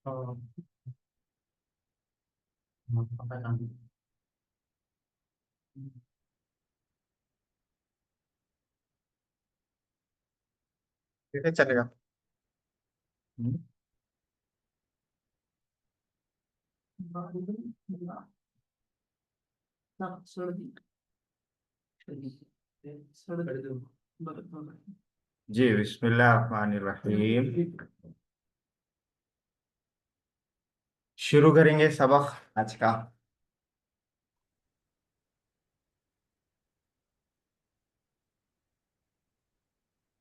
Oh, apa namanya? ठीक है, चलेगा। Hmm? Nah, sudah sudah कर दो बराबर जी, बिस्मिल्लाहिर्रहमानिर्रहीम। शुरू करेंगे सबक आज का।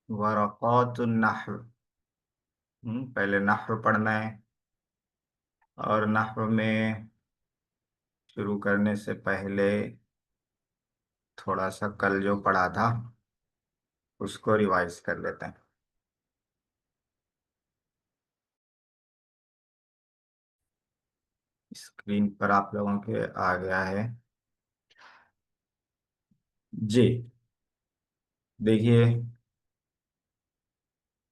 वरक़ातुन नहव। पहले नहव पढ़ना है। और नहव में शुरू करने से पहले थोड़ा सा कल जो पढ़ा था उसको रिवाइज कर लेते हैं। स्क्रीन पर आप लोगों के आ गया है। जी, देखिए,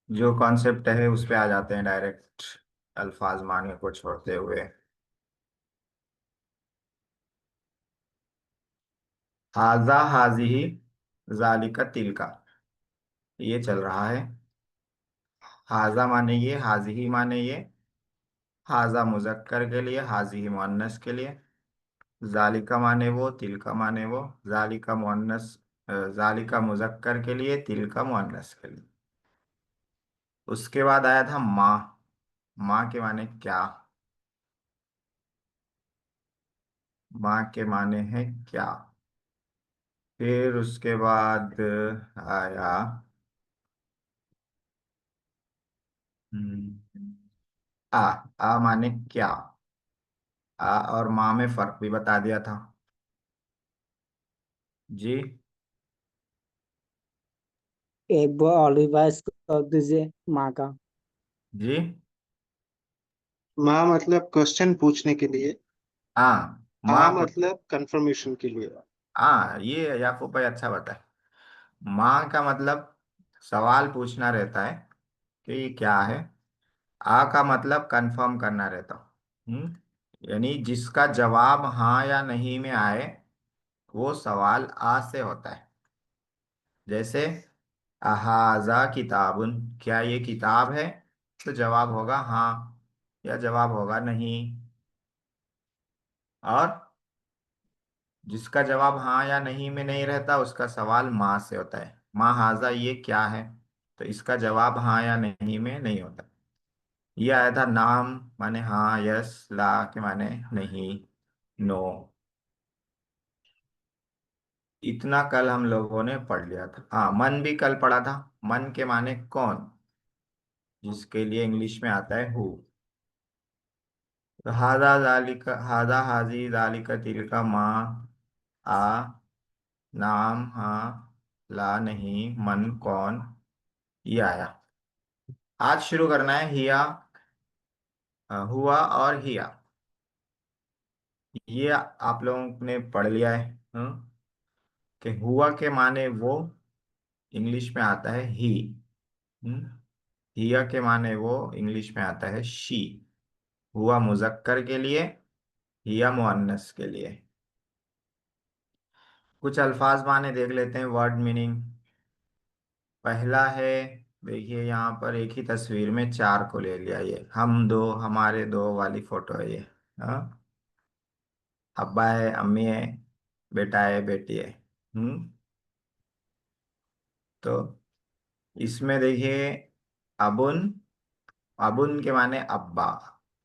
जो कॉन्सेप्ट है उस पे आ जाते हैं डायरेक्ट, अल्फाज मांगे को छोड़ते हुए। हाजा हाजिही जालिका तिलका, ये चल रहा है। हाजा माने ये, हाजिही माने ये। हाजा मुजक्कर के लिए, हाजिही मुअन्नस के लिए। जालिका माने वो, तिलका माने वो। जालिका मुअन्नस, जालिका मुजक्कर के लिए, तिलका मुअन्नस के लिए। उसके बाद आया था माँ। माँ के माने क्या। माँ के माने हैं क्या। फिर उसके बाद आया हम्म, आ। आ माने क्या। आ और माँ में फर्क भी बता दिया था। जी। एक बार और रिवाइज कर दीजिए माँ का। जी। माँ मतलब क्वेश्चन पूछने के लिए। आ। हाँ माँ। मतलब कंफर्मेशन के लिए। ये याकूब भाई अच्छा बताए। माँ का मतलब सवाल पूछना रहता है कि ये क्या है। आ का मतलब कंफर्म करना रहता। यानी जिसका जवाब हाँ या नहीं में आए वो सवाल आ से होता है। जैसे अहाजा किताबुन, क्या ये किताब है। तो जवाब होगा हाँ या जवाब होगा नहीं। और जिसका जवाब हाँ या नहीं में नहीं रहता उसका सवाल माँ से होता है। माँ हाजा, ये क्या है। तो इसका जवाब हाँ या नहीं में नहीं होता। ये आया था नाम माने हाँ यस, ला के माने नहीं, नो। इतना कल हम लोगों ने पढ़ लिया था। हाँ, मन भी कल पढ़ा था। मन के माने कौन, जिसके लिए इंग्लिश में आता है हु। तो हाजा जालिका, हाजा हाजी जालिका तिलका माँ। आ नाम हाँ, ला नहीं, मन कौन, ये आया। आज शुरू करना है हिया, हुआ और हिया। ये आप लोगों ने पढ़ लिया है। कि हुआ के माने वो, इंग्लिश में आता है ही। हिया के माने वो, इंग्लिश में आता है शी। हुआ मुजक्कर के लिए, हिया मुअन्नस के लिए। कुछ अल्फाज माने देख लेते हैं, वर्ड मीनिंग। पहला है, देखिए यहाँ पर एक ही तस्वीर में चार को ले लिया। ये हम दो, हमारे दो वाली फोटो है ये। हाँ, अब्बा है, अम्मी है, बेटा है, बेटी है। तो इसमें देखिए, अबुन। अबुन के माने अब्बा,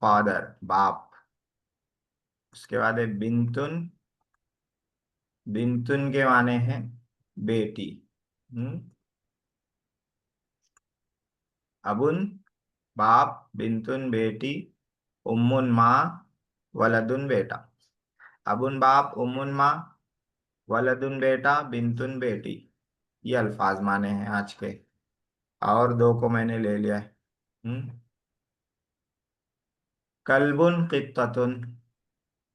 फादर, बाप। उसके बाद है बिंतुन। बिंतुन के माने हैं बेटी। हम्म अबुन बाप, बिंतुन बेटी, उम्मुन माँ, वलदुन बेटा। अबुन बाप, उम्मुन माँ, वलदुन बेटा, बिंतुन बेटी। ये अल्फाज माने हैं आज के। और दो को मैंने ले लिया है। हम्म कल्बुन कित्ततुन।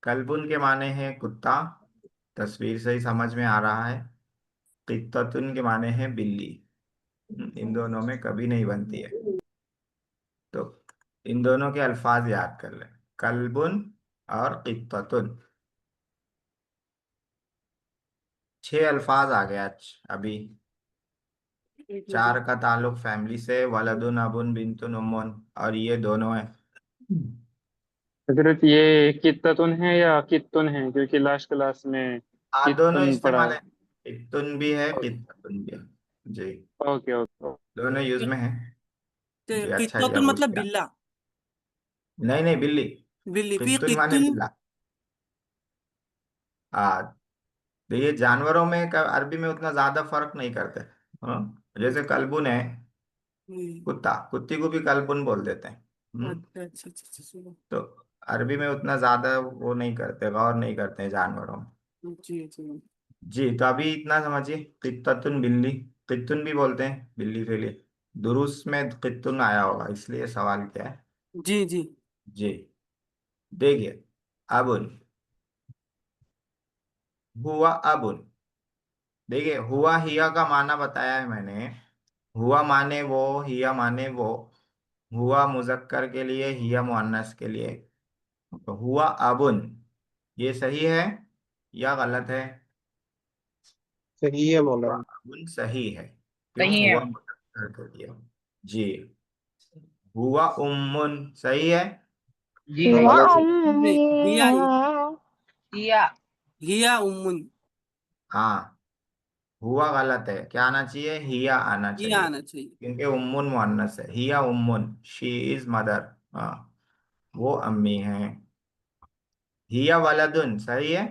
कल्बुन के माने हैं कुत्ता, तस्वीर से ही समझ में आ रहा है। कित्ततुन के माने हैं बिल्ली। इन दोनों में कभी नहीं बनती है। तो इन दोनों के अल्फाज याद कर ले, कल्बुन और कित्ततुन। 6 अल्फाज आ गए आज अभी। 4 का ताल्लुक फैमिली से, वलदुन अबुन बिंतुन उम्मुन, और ये दोनों है। हजरत ये कित्ततुन है या कित्तुन है, क्योंकि लास्ट क्लास में हाँ, दोनों कित्तुन पढ़ा इस्तेमाल है। है, कित्तुन भी है कित्ततुन भी है। जी, ओके ओके। दोनों यूज में है। जी, अच्छा किया कित्तोतुन पूछ मतलब लिया। बिल्ला, नहीं नहीं, बिल्ली। बिल्ली। फिर कित्तुन माने कित्तुन, बिल्ला। हाँ, तो ये जानवरों में अरबी में उतना ज्यादा फर्क नहीं करते। हाँ, जैसे कलबुन है, कुत्ता, कुत्ती को भी कलबुन बोल देते हैं। अच्छा अच्छा अच्छा अच्छा, सुनो। तो अरबी में उतना ज्यादा वो नहीं करते, गौर नहीं करते हैं जानवरों में। जी जी जी, तो अभी इतना समझिए, कित्ततुन बिल्ली, कित्तुन भी बोलते हैं बिल्ली के लिए। दुरुस्त में कित्तुन आया होगा, इसलिए सवाल क्या है। जी जी। जी, देखिए, अबुन, हुआ अबुन। देखिए, हुआ हिया का माना बताया है मैंने। हुआ माने वो, हिया माने वो। हुआ मुजक्कर के लिए, हिया मुअन्नस के लिए। तो हुआ अबुन, ये सही है या गलत है? सही है मौलाना। अबुन सही है। क्यों? सही है। हुआ मुजक्कर के लिए। जी, हुआ उम्मुन सही है। जी हाँ, नहीं। गलत है। हिया, किया। हिया उम्मुन, हाँ, हुआ गलत है, क्या आना चाहिए? हिया आना हिया चाहिए, आना चाहिए। क्योंकि उम्मुन मुअन्नस है। हिया उम्मुन, शी इज मदर। हाँ, वो अम्मी है। हिया वलदुन सही है।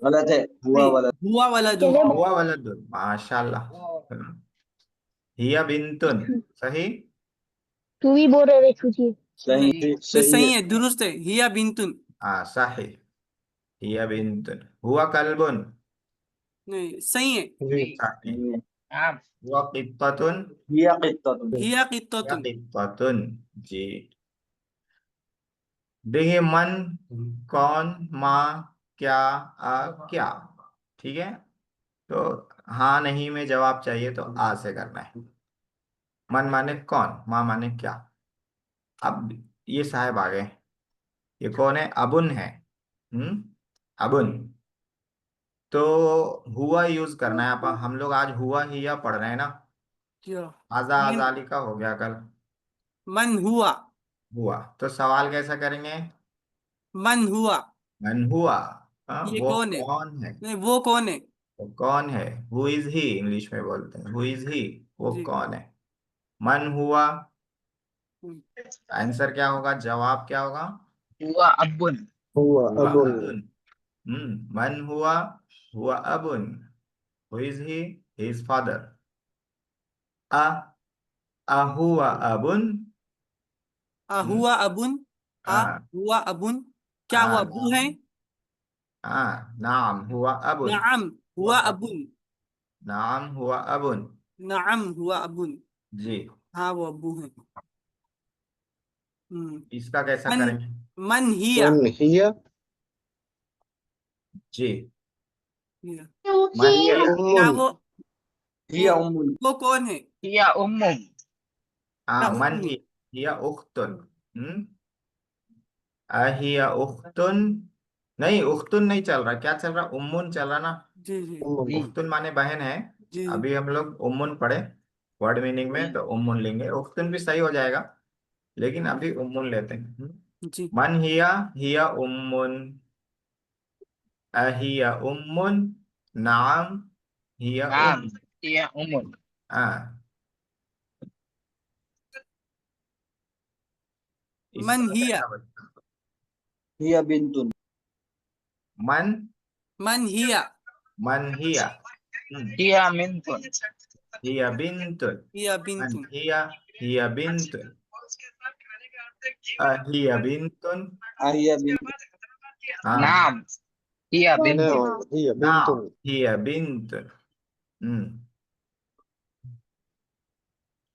गलत है, हुआ नहीं, वाला। हुआ वाला दो। हुआ वलदुन, माशाल्लाह। हिया बिंतुन सही। तू ही बोल रहे छुची। सही नहीं, है, नहीं सही है। सही है, दुरुस्त है, हिया बिंतुन। हाँ, सही। हिया बिंतुन। हुआ कल्बुन नहीं, सही है। जी। सही। हाँ। हुआ कित्ततुन हिया कित्ततुन। हिया या कित्तोतुन। कित्ततुन। जी, देखिए, मन, कौन, माँ, क्या, क्या। ठीक है, तो हाँ नहीं में जवाब चाहिए तो आ से करना है। मन माने कौन, माँ माने क्या। अब ये साहब आ गए, ये कौन है? अबुन है। अबुन। तो हुआ यूज करना है। आप हम लोग आज हुआ ही या पढ़ रहे हैं ना। क्या? आजा मन, आजाली का हो गया कल। मन हुआ, हुआ, तो सवाल कैसा करेंगे? मन हुआ। मन हुआ। हाँ, ये वो कौन है? कौन है? नहीं, वो कौन है? वो कौन है? हु इज ही, इंग्लिश में बोलते हैं, हु इज ही, वो जी। कौन है? मन हुआ। हम्म, आंसर क्या होगा, जवाब क्या होगा? हुआ अब्बुन। हुआ हुआ अबुन। अबुन। मन हुआ, हुआ अबुन। Who is he? His father. अ अहुआ अबुन। आ हुआ अबुन, आ हाँ हुआ अबुन। क्या हुआ, हाँ, अबू है? हाँ, नाम हुआ अबुन। नाम हुआ हुआ अबुन। अबुन। नाम हुआ अबुन। नाम हुआ अबुन। जी, हाँ, वो अबू है। हम्म। इसका कैसा मन, करेंगे? मन हिया। मन हिया। जी, हिया। मन हिया हिया। क्या उम्मुन। वो वो हिया उम्मुल। वो कौन है? किया उम्मुन। क्या हाँ, मन हुक्म है? ही, हिया उख्तुन। अहिया उख्तुन। नहीं, उख्तुन नहीं चल रहा, क्या चल रहा? उम्मुन चल रहा ना। जी जी उम्मुन। जी उख्तुन माने बहन है। जी अभी हम लोग उम्मुन पढ़े वर्ड मीनिंग में, तो उम्मुन लेंगे, उख्तुन भी सही हो जाएगा, लेकिन अभी उम्मुन लेते हैं। जी। मन हिया उम्मुन। अहिया उम्मुन। नाम हिया नाम उम। किया उम्मुन। हाँ, मन इसका हिया, कैसा बता? हिया बिंतुन। मन, मन हिया। मन हिया। किया मिन्तुन। हिया बिंतुन। हिया मन बिंतुन। हिया बिंतुन। अहिया बिंतुन। हिया बिंतुन। हाँ, नाम किया बिन्तुन। नाम हिया नाम बिंतुन। हिया बिंतुन।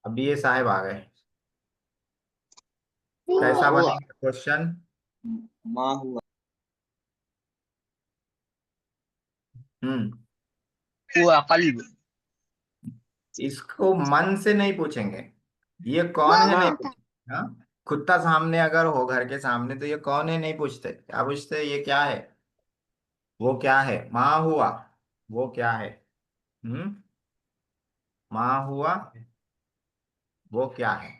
अब ये साहब आ गए, कैसा हुआ। बनेगा क्वेश्चन? माँ हुआ। हम्म हुआ कल्ब। इसको मन से नहीं पूछेंगे, ये कौन है ना। नहीं पूछेंगे, हाँ, कुत्ता सामने अगर हो घर के सामने तो ये कौन है नहीं पूछते, क्या पूछते, ये क्या है, वो क्या है। माँ हुआ, वो क्या है। हम्म। माँ हुआ, वो क्या है।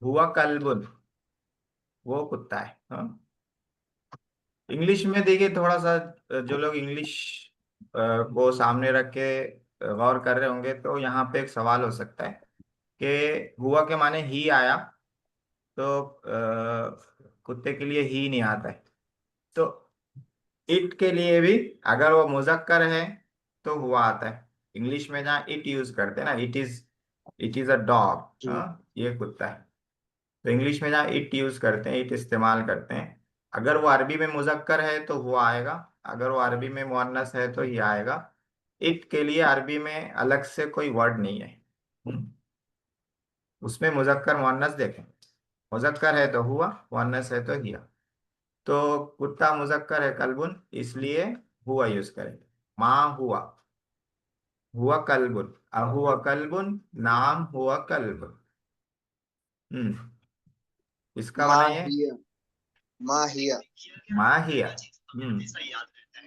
हुआ कल्बुन, वो कुत्ता है। हाँ। इंग्लिश में देखिए थोड़ा सा, जो लोग इंग्लिश को सामने रख के गौर कर रहे होंगे तो यहाँ पे एक सवाल हो सकता है कि हुआ के माने ही आया, तो कुत्ते के लिए ही नहीं आता है। तो इट के लिए भी अगर वो मुजक्कर है तो हुआ आता है। इंग्लिश में जहाँ इट यूज करते हैं ना, इट इज अ डॉग, जी। हाँ, ये कुत्ता है। तो इंग्लिश में जहाँ इट यूज करते हैं, इट इस्तेमाल करते हैं, अगर वो अरबी में मुजक्कर है तो हुआ आएगा, अगर वो अरबी में मुअन्नस है तो ही आएगा। इट के लिए अरबी में अलग से कोई वर्ड नहीं है। उसमें मुजक्कर मुअन्नस देखें, मुजक्कर है तो हुआ, मुअन्नस है तो हिया। तो कुत्ता मुजक्कर है कल्बुन, इसलिए हुआ यूज करेंगे। माँ हुआ, हुआ कल्बुन, हुआ कल्बुन, नाम हुआ कल्ब। हम्म। इसका बनाइए। माहिया, माहिया। माहिया। हम्म।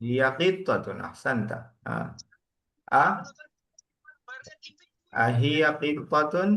हिया क़ित्ततुन, अहसनत। हाँ। अ अहिया क़ित्ततुन।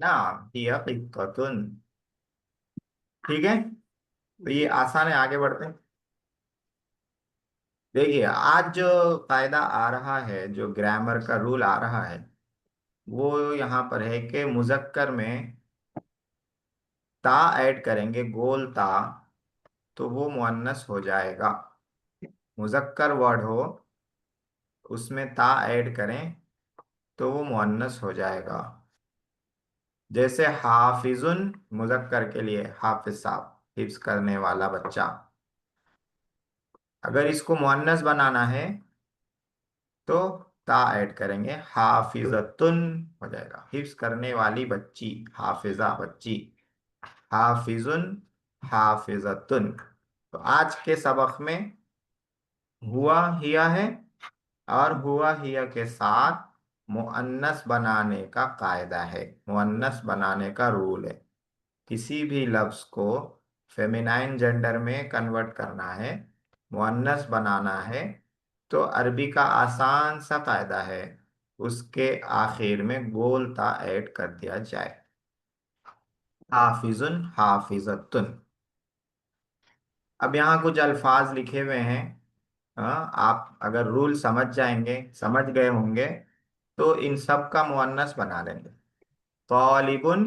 नाम हिया क़ित्ततुन। ठीक है, तो ये आसान है, आगे बढ़ते हैं। देखिए आज जो कायदा आ रहा है, जो ग्रामर का रूल आ रहा है, वो यहाँ पर है कि मुजक्कर में ता ऐड करेंगे, गोल ता, तो वो मुअन्नस हो जाएगा। मुजक्कर वर्ड हो, उसमें ता ऐड करें तो वो मुअन्नस हो जाएगा। जैसे हाफिजुन, मुजक्कर के लिए हाफिज साहब, हिफ्ज करने वाला बच्चा। अगर इसको मुअन्नस बनाना है तो ता ऐड करेंगे, हाफिजतुन हो जाएगा, हिफ्ज करने वाली बच्ची, हाफिजा बच्ची। हाफिजुन, हाफिजतुन। तो आज के सबक में हुआ हिया है, और हुआ हिया के साथ मुअन्नस बनाने का कायदा है, मुअन्नस बनाने का रूल है। किसी भी लफ्ज को फेमिनाइन जेंडर में कन्वर्ट करना है, मुअन्नस बनाना है, तो अरबी का आसान सा कायदा है, उसके आखिर में गोल ता ऐड कर दिया जाए। हाफिजुन, हाफिजतुन। अब यहाँ कुछ अल्फाज लिखे हुए हैं। हाँ, आप अगर रूल समझ जाएंगे, समझ गए होंगे, तो इन सब का मुअन्नस बना लेंगे। तौलिबुन,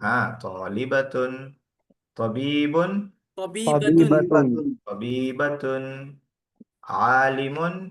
हाँ, तौलिबतुन। तबीबुन, तबीबतुन तबीबतुन, तबीबतुन, तबीबतुन। आलिमुन,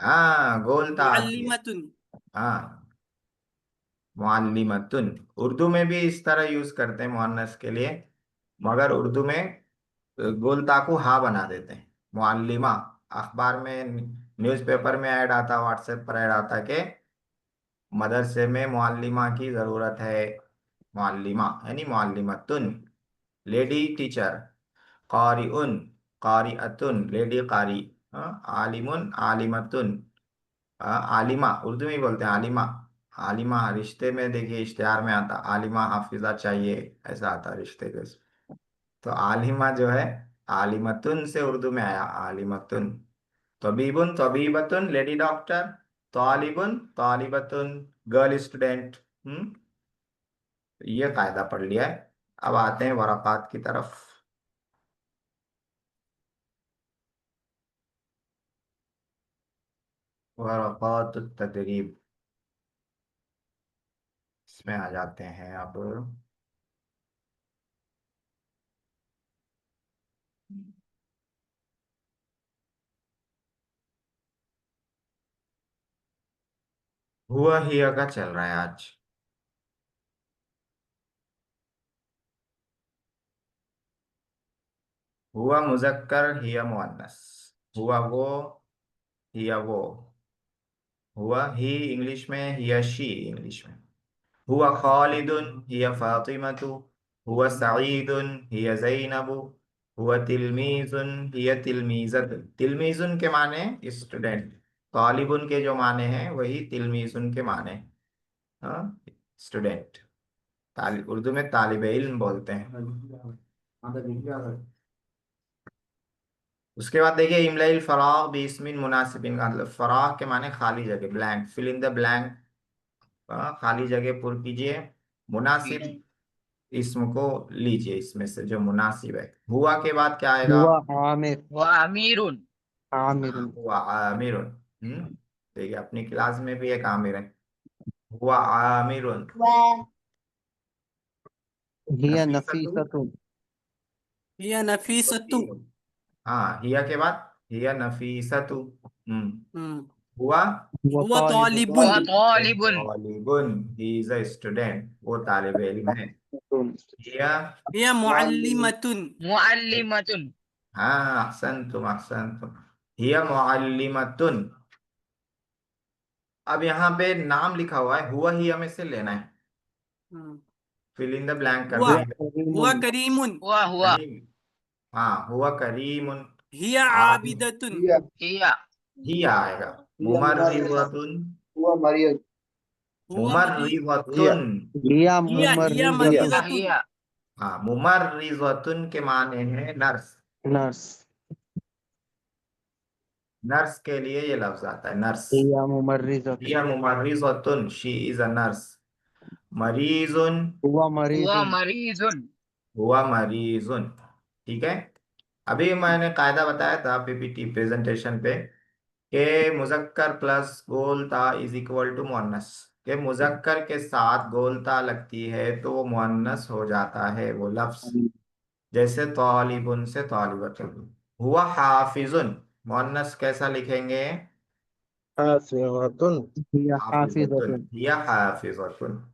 हाँ, गोलता आती है। मुअल्लिमतुन हाँ, मुअल्लिमतुन। उर्दू में भी इस तरह यूज करते हैं मुअन्नस के लिए, मगर उर्दू में गोलता को हा बना देते हैं, मुअल्लिमा। अखबार में, न्यूज़पेपर में ऐड आता, व्हाट्सएप पर ऐड आता कि मदरसे में मुअल्लिमा की जरूरत है। मुअल्लिमा यानी मुअल्लिमतुन, लेडी टीचर। कारिउन, कारिअतुन, लेडी कारी। हाँ, आलिमुन, आलिमतुन। आलिमा उर्दू में ही बोलते हैं, आलिमा। आलिमा रिश्ते में देखिए, इश्तिहार में आता आलिमा हाफिजा चाहिए, ऐसा आता रिश्ते के। तो आलिमा जो है, आलिमतुन से उर्दू में आया, आलिमतुन। तबीबुन, तबीबतुन, लेडी डॉक्टर। तालिबुन, तालिबतुन, गर्ल स्टूडेंट। हम्म। ये कायदा पढ़ लिया है। अब आते हैं वराकात की तरफ। वराकात तदरीब, इसमें आ जाते हैं अब। हुआ हिया का चल रहा है आज। हुआ मुजक्कर, हिया मुअन्नस। हुआ वो, हिया वो। हुआ ही इंग्लिश में, हिया शी इंग्लिश में। हुआ खालिदुन हिया फातिमतु। हुआ सईदुन हिया ज़ैनबु। हुआ तिलमीजुन हिया तिलमीज़तुन। तिलमीजुन के माने स्टूडेंट, तालिबुन के जो माने हैं वही तिलमीजुन के माने। हाँ, स्टूडेंट। उर्दू में तालिबे इल्म बोलते हैं। उसके बाद देखिए इमलाइल फराग बिस्मिन मुनासिबिन का मतलब फराग के माने खाली जगह, blank, fill in the blank, खाली जगह पुर कीजिए। मुनासिब इसम को लीजिए इसमें से जो मुनासिब है। हुआ के बाद क्या आएगा? हुआ आमिर, वअमीरुन। आमिर, हुआ आमिरुन। देखिए अपनी क्लास में भी एक आमिर है। हुआ आमिरुन। हिया नफीसतु। नफीसतुन, हिया नफीसतु। हाँ, हिया के बाद हिया नफीसतु। हम्म हुआ हुआ हुआ तालिबुन, तालिबुन। तालिबुन, ही इज अ स्टूडेंट, वो तालिब इल्म है। हिया, हिया मुअल्लिमतुन। मुअल्लिमतुन। हाँ अहसनतुम अहसनतुम। हिया मुअल्लिमतुन। अब यहाँ पे नाम लिखा हुआ है, हुआ हिया में से लेना है, हम्म, फिल इन द ब्लैंक हुआ करना है। हुआ करीमुन। हुआ करीम, हाँ हुआ करीमुन। हिया आबिद, आबिदतुन। हिया हिया ही आएगा। हिया मुमर्रिज़ा। मुमर्रिज़तुन। हुआ मरियम। हुआ मरी हिया मुमर्रिज़तुन। हिया हिया हिया हिया मुमर्रिजतुन, मरीजतुन। हिया हाँ, मुमर्रिज़तुन के माने हैं नर्स। नर्स, नर्स के लिए ये लफ्ज आता है, नर्स। हिया मुमर्रिजतुन, हिया मुमर्रिज़तुन, शी इज अ नर्स। मरीजुन, हुआ हुआ मरीजुन, मरीजुन। हुआ मरीजुन। ठीक है। अभी मैंने कायदा बताया था पीपीटी प्रेजेंटेशन पे कि मुजक्कर प्लस गोलता इज इक्वल टू मुअन्नस, के मुजक्कर के साथ गोलता लगती है तो वो मुअन्नस हो जाता है वो लफ्ज। जैसे तालिबुन से तालिबतुन। हुआ हाफिजुन, मुअन्नस कैसा लिखेंगे? हाफ़िज़तुन। हिया हाफिजतुन, हाफिजतुन, हिया हाफिजतुन।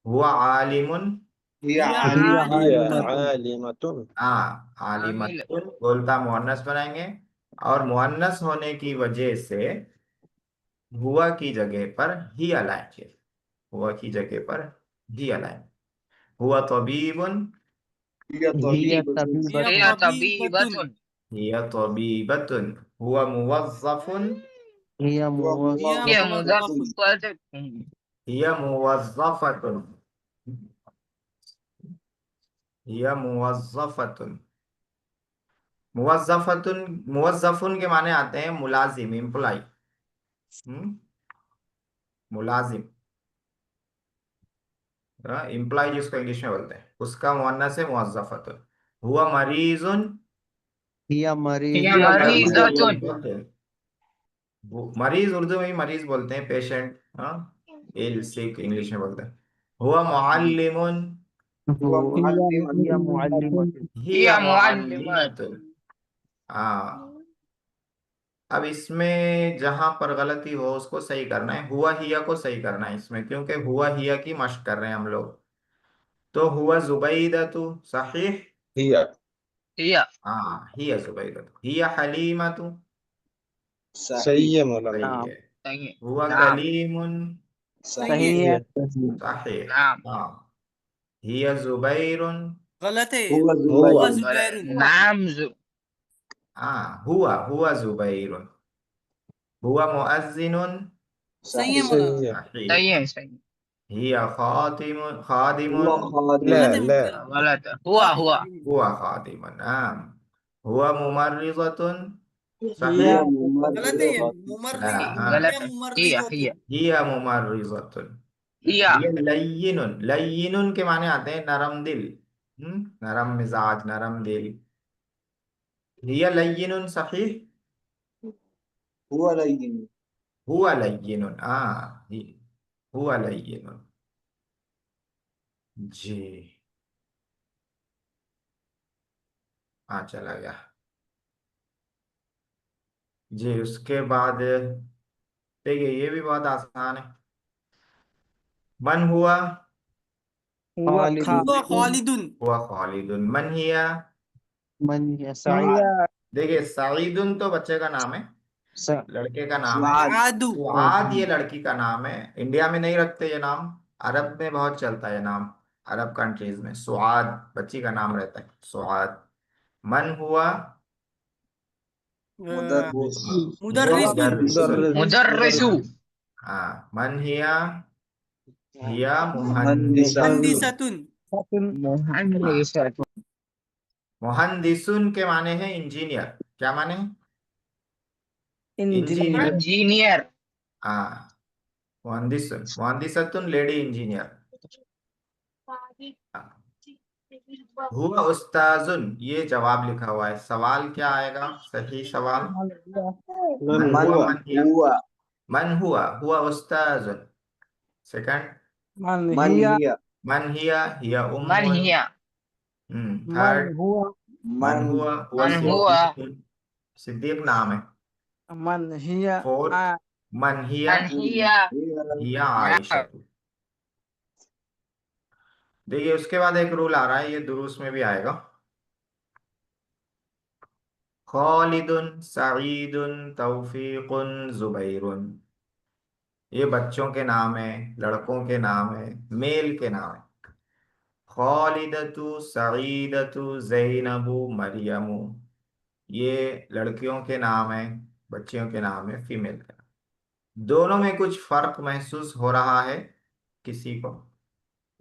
हुआ आलिमुन। हिया हिया हिया आलिमतुन। आलिमतुन, आलिमतुन। हाँ, आमिल। आलिमतुन बोलता मुअन्नस बनाएंगे, और मुअन्नस होने की वजह से हुआ की जगह पर ही लाएंगे। हुआ की जगह पर ही लाएंगे। हुआ तबीबुन। हिया हिया तबीबतुन। हिया हिया तबीबतुन, तबीबतुन। तबीबतुन। हिया तबीबतुन। हुआ मुवज़्ज़फ़ुन। हिया हुआ हिया हिया मुवज़्ज़फ़तुन। मुवज़्ज़फ़ुन। मुज़फ़्फ़फ़तुन। हिया मुवज़्ज़फ़तुन। हिया मुवज़्ज़फ़तुन। मुवज़्ज़फ़तुन, मुवज़्ज़फ़ुन के माने आते हैं मुलाजिम, एम्प्लॉय। मुलाजिम, एम्प्लॉय जिसको इंग्लिश में बोलते हैं, उसका मुअन्नस है मुवज़्ज़फ़तुन। हुआ मरीजुन। हिया हिया हिया मरीजतुन, मरीज़तुन। मरीज़तुन। मरीज उर्दू में भी मरीज बोलते हैं, पेशेंट। हाँ, इल सिक इंग्लिश में बोलते हैं। हुआ मुअल्लिमुन। हुआ हिया हिया मुअल्लिमतुन। मुअल्लिमतुन, हिया हिया मुअल्लिमत। मुअल्लिमतुन। हाँ, अब इसमें जहां पर गलती हो उसको सही करना है, हुआ हिया को सही करना है इसमें, क्योंकि हुआ हिया की मशक कर रहे हैं हम लोग। तो हुआ जुबैदतु सहीह। हिया हिया हाँ, हिया जुबैदतु। हिया हलीमतु सही है मौलाना। सही नाम, है। सही है। हुआ नाम। कलीमुन सही है। सही है, सही है। सही, सहीह। नाम। हाँ, हिया जुबैरुन। गलत है। हुआ हुआ जुबैर। जुबैरुन। नाम हाँ, हुआ जुबैरुन। हुआ मुअज्जिनुन सही है सही मौलाना। है। सहीह। सही है। सही हिया खातिमुन खादिमुन हुआ गलत खादिम। है ला मुझे। गलत है। हुआ गलत है हुआ सही है। हुआ खादिमुन। नाम। हुआ मुमर्रिज़तुन हिया हुआ सहीह। गलत है ये मुमर्रिज़तुन। मुमर्री। गलत हाँ, हिया है। हिया हिया मुमर्रिज़तुन। हिया मुमर्रिज़तुन। हिया हिया लय्यिनुन। लय्यिनुन के माने आते हैं नरम दिल, नरम मिजाज, नरम दिल। हिया लय्यिनुन सहीह। हुआ लय्यिन। हुआ लय्यिनुन। हुआ लय्यिनुन। जी, हाँ चला गया। जी, उसके बाद देखिए ये भी बहुत आसान है। मन हुआ। हुआ हुआ खालिदुन, खालिदुन। हुआ खालिदुन। मन हिया। मन हिया सईद, देखिए सईदुन तो बच्चे का नाम है, लड़के का नाम है आदू सुआद, ये लड़की का नाम है। इंडिया में नहीं रखते ये नाम, अरब में बहुत चलता है ये नाम। अरब कंट्रीज में सुआद बच्ची का नाम रहता है, सुआद। मन हुआ मुदर्रिस मुदर्रिसु हाँ, मन हिया मुहंदिसा मुहंदिसतुन मुहंदिसतु मुहंदिसुन के माने हैं इंजीनियर। क्या माने हैं? इंजीनियर। इंजीनियर हाँ, मुहंदिसतुन लेडी इंजीनियर। हुआ उस्ताजुन, ये जवाब लिखा हुआ है। सवाल क्या आएगा? सही सवाल हुआ हुआ उस्ताजुन। सेकंड, मन हिया मन हिया मन उम्मुन। हिया थर्ड, मन मन हुआ मन हुआ सिद्दीक नाम है। फोर्थ, मन मन हिया हिया आयशा। देखिए उसके बाद एक रूल आ रहा है, ये दुरूस में भी आएगा। खालिदुन सईदुन तौफीकुन जुबैरुन, ये बच्चों के नाम है, लड़कों के नाम है, मेल के नाम है। खालिदतु सईदतु जैनबु मरियमु, ये लड़कियों के नाम है, बच्चियों के नाम है, फीमेल के नाम। दोनों में कुछ फर्क महसूस हो रहा है किसी को?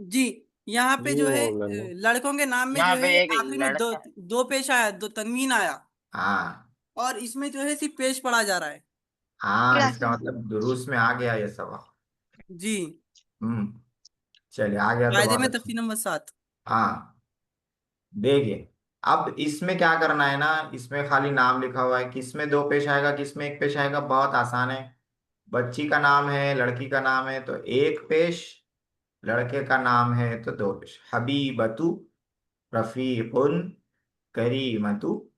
जी। यहाँ पे जो है लड़कों के नाम में यहाँ जो पे है एक आखिर में दो लड़का दो पेश आया, दो तनवीन आया, हाँ और इसमें जो है सिर्फ पेश पढ़ा जा रहा है। हाँ, इसका मतलब दुरूस में आ गया ये सवाल। जी। हम्म, चलिए आ गया तो कायदे बहुत में अच्छा। तफसील नंबर 7। हाँ, देखिए अब इसमें क्या करना है ना, इसमें खाली नाम लिखा हुआ है, किसमें दो पेश आएगा किसमें एक पेश आएगा, बहुत आसान है। बच्ची का नाम है, लड़की का नाम है तो एक पेश, लड़के का नाम है तो दो पेश। हबीबतु, रफीकुन, करीमतु,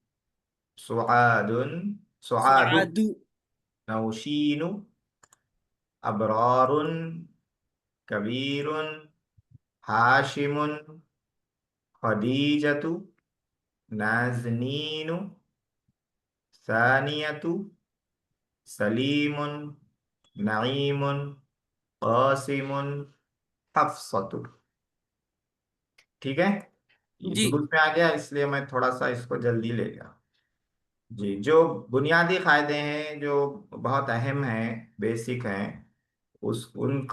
सुआदुन, सुआदु, सादू नौशीनु, अबरारुन, कबीरुन, हाशिमुन, खदीजतु, नाजनीनु, सानियतु, सलीमुन, नईमुन, कासिमुन, हफ्सतु। ठीक है, ये जी। दुरुस्त में आ गया, इसलिए मैं थोड़ा सा इसको जल्दी ले गया। जी, जो बुनियादी कायदे हैं जो बहुत अहम हैं, बेसिक हैं, उन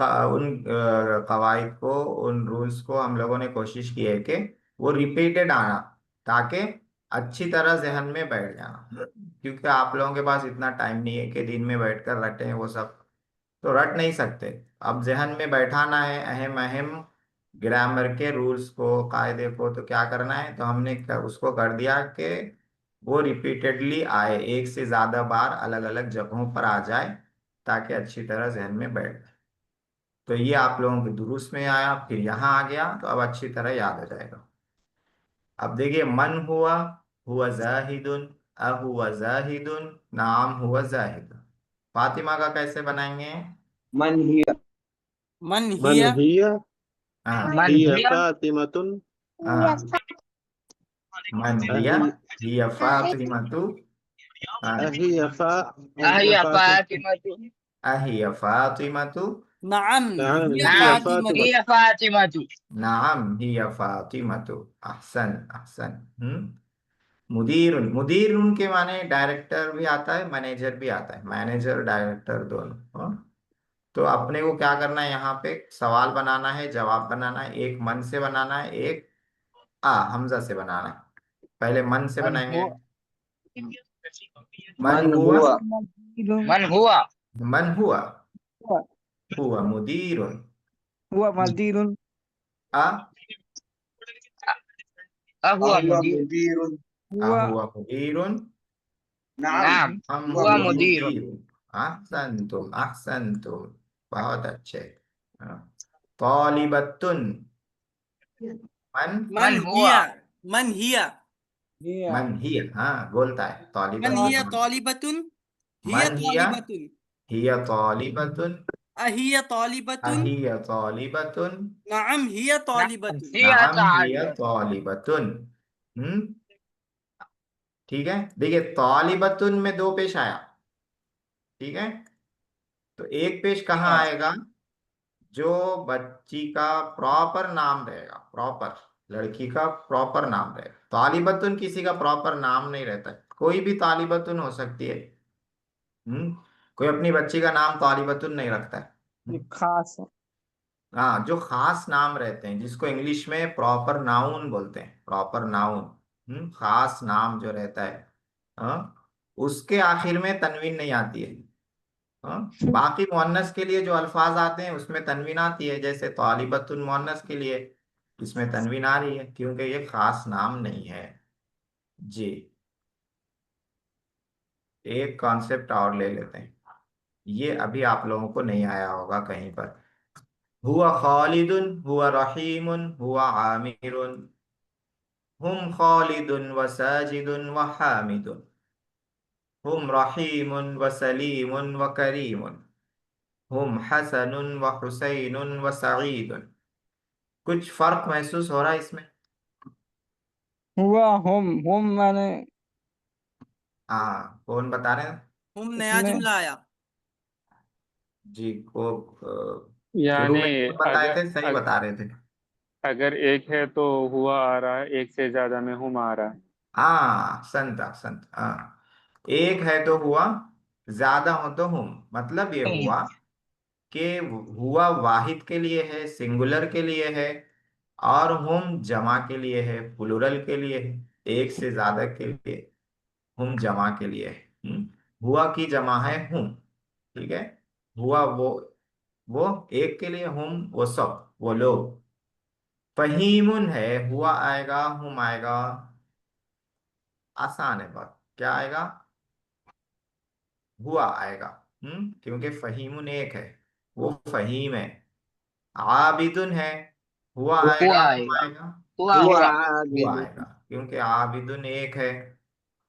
कवायद को, उन रूल्स को हम लोगों ने कोशिश की है कि वो रिपीटेड आना, ताकि अच्छी तरह जहन में बैठ जाना। क्योंकि आप लोगों के पास इतना टाइम नहीं है कि दिन में बैठकर रटें वो सब, तो रट नहीं सकते। अब जहन में बैठाना है अहम अहम ग्रामर के रूल्स को, कायदे को, तो क्या करना है, तो हमने उसको कर दिया कि वो रिपीटेडली आए, एक से ज्यादा बार अलग अलग जगहों पर आ जाए, ताकि अच्छी तरह जहन में बैठ जाए। तो ये आप लोगों के दुरुस्त में आया, फिर यहाँ आ गया, तो अब अच्छी तरह याद हो जाएगा। अब देखिए, मन हुआ जाहिदुन, अहुआ जाहिदुन, नाम हुआ जाहिद। फातिमा का कैसे बनाएंगे? मन हिया मन हिया हाँ मन हिया हाँ, मन हिया फातिमतु, हाँ, अहिया फातिमतु अहिया फातिमतु, नाम हिया नाम फातिमतु। हिया फातिमतु नाम हिया फातिमतु। अहसन अहसन। मुदीरुन, मुदीरुन के माने डायरेक्टर भी आता है, मैनेजर भी आता है, मैनेजर डायरेक्टर दोनों। हाँ? तो अपने को क्या करना है, यहाँ पे सवाल बनाना है, जवाब बनाना है। एक मन से बनाना है, एक हमजा से बनाना है। पहले मन से मन बनाएंगे। हुआ मन मन हुआ, हुआ मन हुआ मन हुआ मुदीरुन। आ अहुआ हुआ मुदीर मुदीरुन हुआ मुदीरुन, नाम नाम हम हुआ हुआ हुआ मुदीर मुदीरुन। अहसनतुम अहसनतुम, बहुत अच्छे। हाँ। तालिबतुन, मन मन मन हुआ हिया मन हिया मन ही, हाँ बोलता है मन हिया तालिबतुन। तौलिबतुन हिया मन तौलिबतुन हिया तालिबतुन, अहिया तौलिबतुन अहिया तालिबतुन, नाम हिया नाम तौलिबतुन। हिया नाम हिया तालिबतु तालिबतुन। हम्म, ठीक है। देखिए तालिबतुन में दो पेश आया, ठीक है। तो एक पेश कहाँ हाँ। आएगा? जो बच्ची का प्रॉपर नाम रहेगा, प्रॉपर लड़की का प्रॉपर नाम रहेगा। तालिबतुन किसी का प्रॉपर नाम नहीं रहता, कोई भी तालिबतुन हो सकती है। कोई अपनी बच्ची का नाम तालिबतुन नहीं रखता है। ये खास है। हाँ, जो खास नाम रहते हैं जिसको इंग्लिश में प्रॉपर नाउन बोलते हैं, प्रॉपर नाउन। खास नाम जो रहता है, उसके आखिर में तनवीन नहीं आती है। बाकी मुअन्नस के लिए जो अल्फाज आते हैं उसमें तनवीन आती है, जैसे तालिबतुन मुअन्नस के लिए इसमें तनवीन आ रही है, क्योंकि ये खास नाम नहीं है। जी, एक कॉन्सेप्ट और ले लेते हैं, ये अभी आप लोगों को नहीं आया होगा कहीं पर। हुआ खालिदुन, हुआ रहीमुन, हुआ आमिरुन, हुम खालिदुन व साजिदुन व हामिदुन, हुम रहीमुन व सलीमुन व करीमुन, हुम हसनुन व हुसैनुन व सईदुन। कुछ फर्क महसूस हो रहा है इसमें? हम मैंने हाँ, कौन बता रहे हैं? हुम नया इसमें जुमला आया। जी को शुरू यानी में कौन बताए अगर थे, सही बता रहे थे। अगर एक है तो हुआ आ रहा है, एक से ज्यादा में हुम आ रहा है। हाँ, संत संत, हाँ। एक है तो हुआ, ज्यादा हो तो हुम। मतलब ये हुआ कि हुआ वाहिद के लिए है, सिंगुलर के लिए है, और हुम जमा के लिए है, प्लुरल के लिए है, एक से ज्यादा के लिए। हुम जमा के लिए है। हुआ की जमा है हुम, ठीक है। हुआ वो एक के लिए, हुम वो सब, वो लोग। फहीमुन है, हुआ आएगा हुम आएगा, आसान है बहुत। क्या आएगा? हुआ आएगा। क्योंकि फहीमुन एक है, वो फहीम है। आबिदुन है, हुआ हुआ आएगा हुम आएगा। आएगा, हुआ हुआ हुआ। हुआ आबिदुन। आएगा, क्योंकि आबिदुन एक है।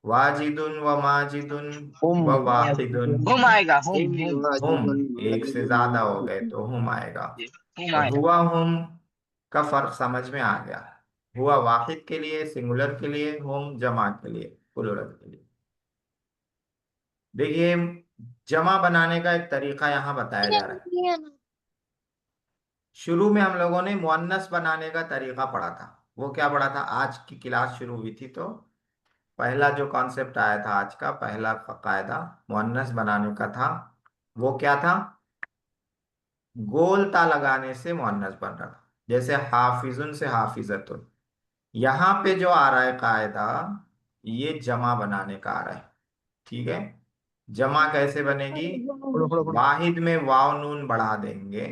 वाजिदुन व माजिदुन हुम व वाहिदुन, हुम आएगा। हुम हुम हुम। वाजिदुन हुम एक से वाजिदुन ज्यादा हो गए वाजिदुन। तो हुम आएगा। हुम तो आएगा। हुआ हुम का फर्क समझ में आ गया। हुआ वाहिद के लिए, सिंगुलर के लिए, हुम जमा के लिए, प्लुरल के लिए। देखिए, जमा बनाने का एक तरीका यहाँ बताया जा रहा है। शुरू में हम लोगों ने मुअन्नस बनाने का तरीका पढ़ा था। वो क्या पढ़ा था? आज की क्लास शुरू हुई थी तो पहला जो कॉन्सेप्ट आया था, आज का पहला कायदा मुअन्नस बनाने का था। वो क्या था? गोलता लगाने से मुअन्नस बन रहा था, जैसे हाफिजुन से हाफिजतुन। यहाँ पे जो आ रहा है कायदा, ये जमा बनाने का आ रहा है। ठीक है। जमा कैसे बनेगी? वाहिद में वाव नून बढ़ा देंगे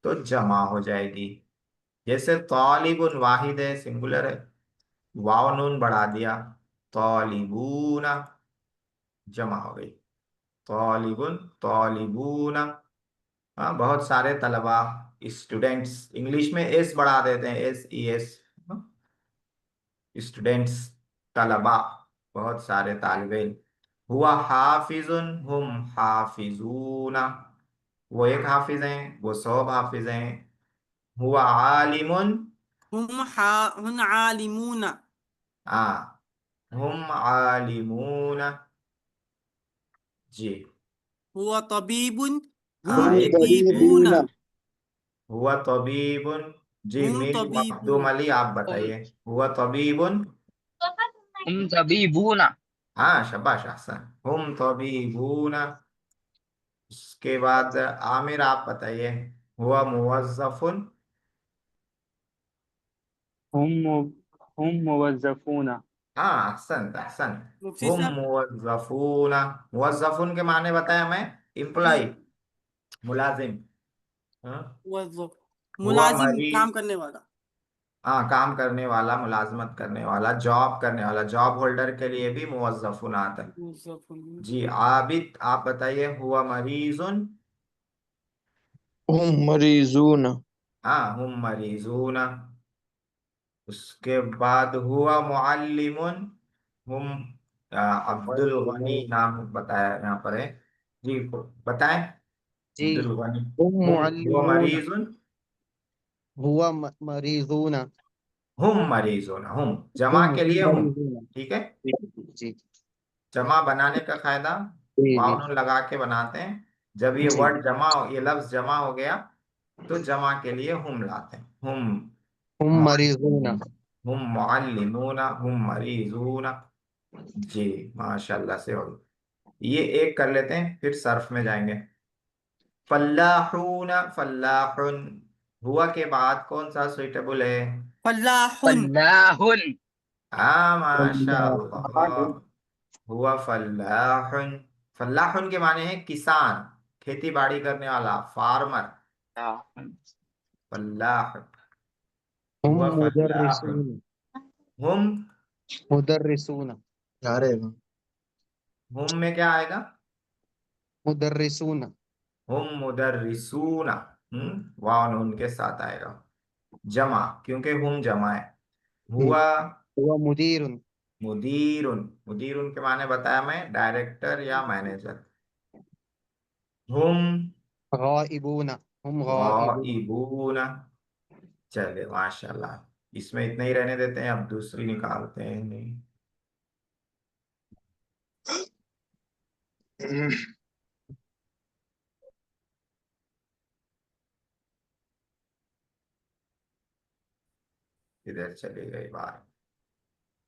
तो जमा हो जाएगी। जैसे तालिबुन वाहिद है, सिंगुलर है, वाव नून बढ़ा दिया, तालिबूना, जमा हो गई। तालिबुन, तालिबूना। हाँ, बहुत सारे तलबा, स्टूडेंट्स, इंग्लिश में एस बढ़ा देते हैं, SES, स्टूडेंट्स, तलबा, बहुत सारे तालिबे इल्म। हुआ हाफिजुन, हुम हाफिजूना, वो एक हाफिज हैं, वो सब हाफिज हैं। हुआ आलिमुन, हुन आलिमूना। हाँ, हुम आलिमूना। जी, हुआ तबीबुन, हाँ, हुम हुम एक तबीबूना। तबीबून। हुआ तबीबुन। जी, हुम मीर मखदूम तबीबूना। अली, आप बताइए। हुआ तबीबुन। हुम तबीबूना। हाँ, शाबाश, अहसन। हुम तबीबूना। उसके बाद आमिर, आप बताइए। हुआ मुवज्जफुन। हुम मु- हुम मुवज्जफूना। हाँ, अहसन अहसन। मुफ्ती हुम साहब। मुवज्जफूना। मुवज्जफून के माने बताया मैं, जी। एम्प्लॉय, मुलाजिम। हाँ? वज़्ज़फ, हुआ मुलाजिम, मरीज, काम करने वाला। हाँ, काम करने वाला, मुलाजमत करने वाला, जॉब करने वाला, जॉब होल्डर के लिए भी मुवज्जफुन आता है। मुज़्ज़फ़ुन। जी, आबिद, आप बताइए। हुआ मरीजुन। हम मरीजून। हाँ, हुम मरीजूना। उसके बाद हुआ मुअल्लिमुन। हुम अब्दुल गनी नाम बताया यहाँ पर है। जी, बताएं। जी, अब्दुल गनी। हम हुआ मुअल्लिमून। मरीजुन, हुआ मरीजून। हुम मरीजुन, हुम जमा हम के लिए हुम। मरीजून। ठीक है। जी। जमा बनाने का कायदा, जी वाव जी नून लगा के बनाते हैं। जब ये जी वर्ड ये लफ्ज जमा हो गया तो जमा के लिए हुम लाते हैं। हुम हम मरीजूना। हुम मुअल्लिमूना हुम मरीजूना। जी, माशाल्लाह से हो गई। ये एक कर लेते हैं, फिर सर्फ में जाएंगे। फल्लाहून फल्लाहुन, हुआ के बाद कौन सा सुइटेबल है? फलाहुन। फल्लाहुन। हाँ, माशाल्लाह, हुआ फल्लाहुन। फल्लाहुन के माने हैं किसान, खेती बाड़ी करने वाला, फार्मर। फल्लाह, हम हुआ फल्लाहुन। मुदर्रिसून। हुम, मुदर्रिसून। क्या रे हुम में क्या आएगा? मुदर्रिसून। हुम मुदर्रिसूना। वाव नून के साथ आएगा, जमा, क्योंकि हुम जमा है। हुआ हुआ मुदीरुन। मुदीरुन। मुदीरुन के माने बताया मैं, डायरेक्टर या मैनेजर। हुम गाइबून। हम गाइबून। गाइबूना। चले, माशाल्लाह, इसमें इतने ही रहने देते हैं, अब दूसरी निकालते हैं। इधर चली गई बात।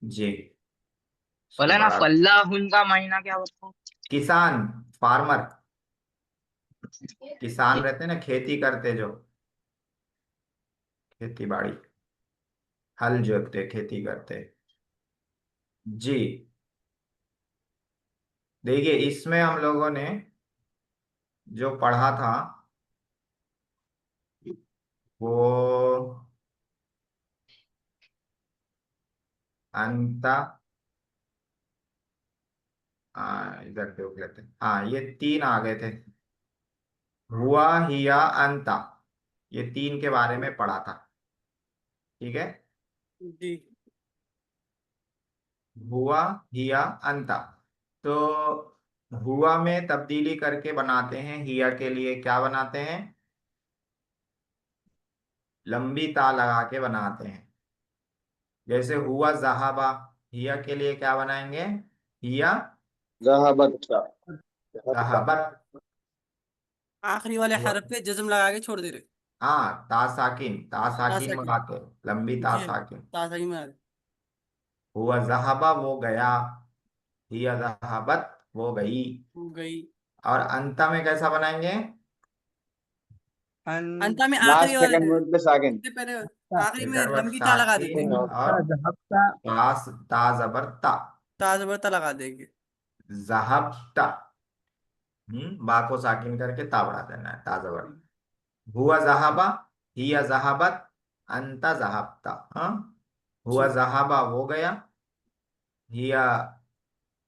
जी, इसको बोला ना बड़ा, फल्लाहुन का मायना क्या होता है? किसान, फार्मर। किसान रहते हैं ना, खेती करते जो, खेती बाड़ी, हल जोतते, खेती करते। जी, देखिए इसमें हम लोगों ने जो पढ़ा था वो अंता, इधर देख लेते हैं। हाँ, ये तीन आ गए थे, हुआ, हिया, अंता। ये तीन के बारे में पढ़ा था, ठीक है। जी। हुआ, हिया, अंता। तो हुआ में तब्दीली करके बनाते हैं, हिया के लिए क्या बनाते हैं? लंबी ता लगा के बनाते हैं। जैसे हुआ जहाबा, हिया के लिए क्या बनाएंगे? हिया ज़हाबत। जहाबत। आखिरी वाले हुआ, हरफ पे जज्म लगा के छोड़ दे रहे। हाँ, ता साकिन, ता साकिन तासा की। लगाते हैं, लंबी ता जी, साकिन। तासा की में आ रहे। हुआ जहाबा, वो गया। हिया जहाबत, वो गई। हो गई। और अंता में कैसा बनाएंगे? अंत में आखिरी लास्ट वाले, सेकंड वर्ड पे साकिन। इससे पहले आखिरी में सेकंड वर्ड लंबी ता लगा देते साकिन, हैं। और पास ता जबर ता। ता जबर ता लगा देंगे। जहबता, बा को साकिन करके ता बढ़ा देना है, ता जबर। हुआ जहाबा, हिया जहाबत, अंता जहाबता। हाँ, हुआ जी। जहाबा, वो गया। हिया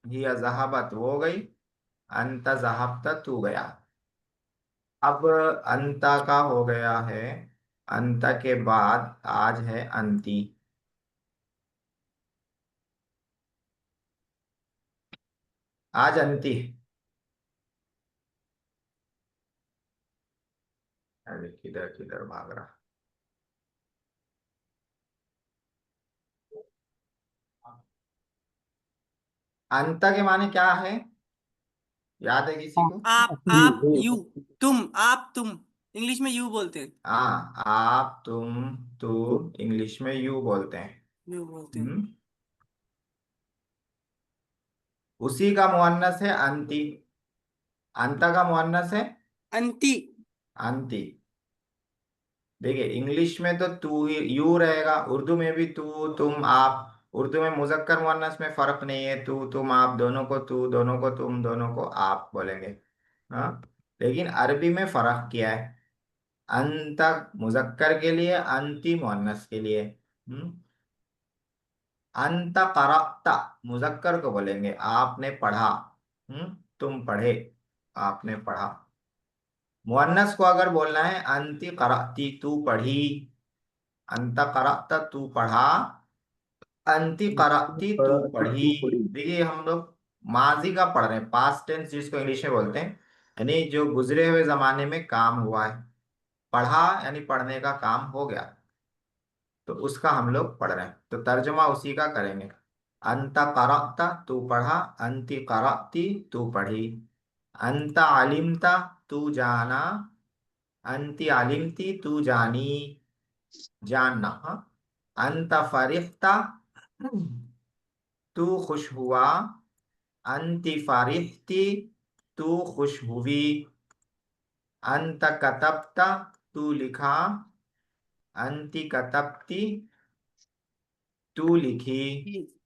हिया जहाबत, वो गई। अंता जहाबता, तू गया। अब अंता का हो गया है, अंता के बाद आज है अंती। आज अंती। अरे किधर किधर भाग रहा। अंत के माने क्या है, याद है किसी को? आप यू, तुम, आप तुम, इंग्लिश में यू बोलते हैं। हाँ, आप, तुम, तू, इंग्लिश में यू बोलते हैं। यू बोलते हैं। हम्म उसी का मुअन्नस है अंती। अंत का मुअन्नस है अंती। अंती। देखिए इंग्लिश में तो तू ही, यू रहेगा, उर्दू में भी तू, तुम, आप। उर्दू में मुजक्कर मुअन्नस में फर्क नहीं है, तू, तुम, आप, दोनों को तू, दोनों को तुम, दोनों को आप बोलेंगे। हाँ, लेकिन अरबी में फर्क किया है, अंत मुजक्कर के लिए, अंती मुअन्नस के लिए। अंत करक्ता, मुजक्कर को बोलेंगे आपने पढ़ा। तुम पढ़े, आपने पढ़ा। मुअन्नस को अगर बोलना है, अंती करक्ती, तू पढ़ी। अंत करक्ता, तू पढ़ा। अंती करक्ती, तू पढ़ी। देखिए हम लोग माजी का पढ़ रहे हैं, पास्ट टेंस जिसको इंग्लिश में बोलते हैं, यानी जो गुजरे हुए जमाने में काम हुआ है। पढ़ा यानी पढ़ने का काम हो गया, तो उसका हम लोग पढ़ रहे हैं, तो तर्जुमा उसी का करेंगे। अंत करक्ता, तू पढ़ा। अंति करक्ती, तू पढ़ी। अंत अलिमता तू जाना, अंति अलिमती तू जानी, जानना। हाँ? अंत फरिख्ता तू खुश हुआ, अंति फरिख्ती तू खुश हुई, अंत कतबता तू लिखा, अंति कतबती तू लिखी,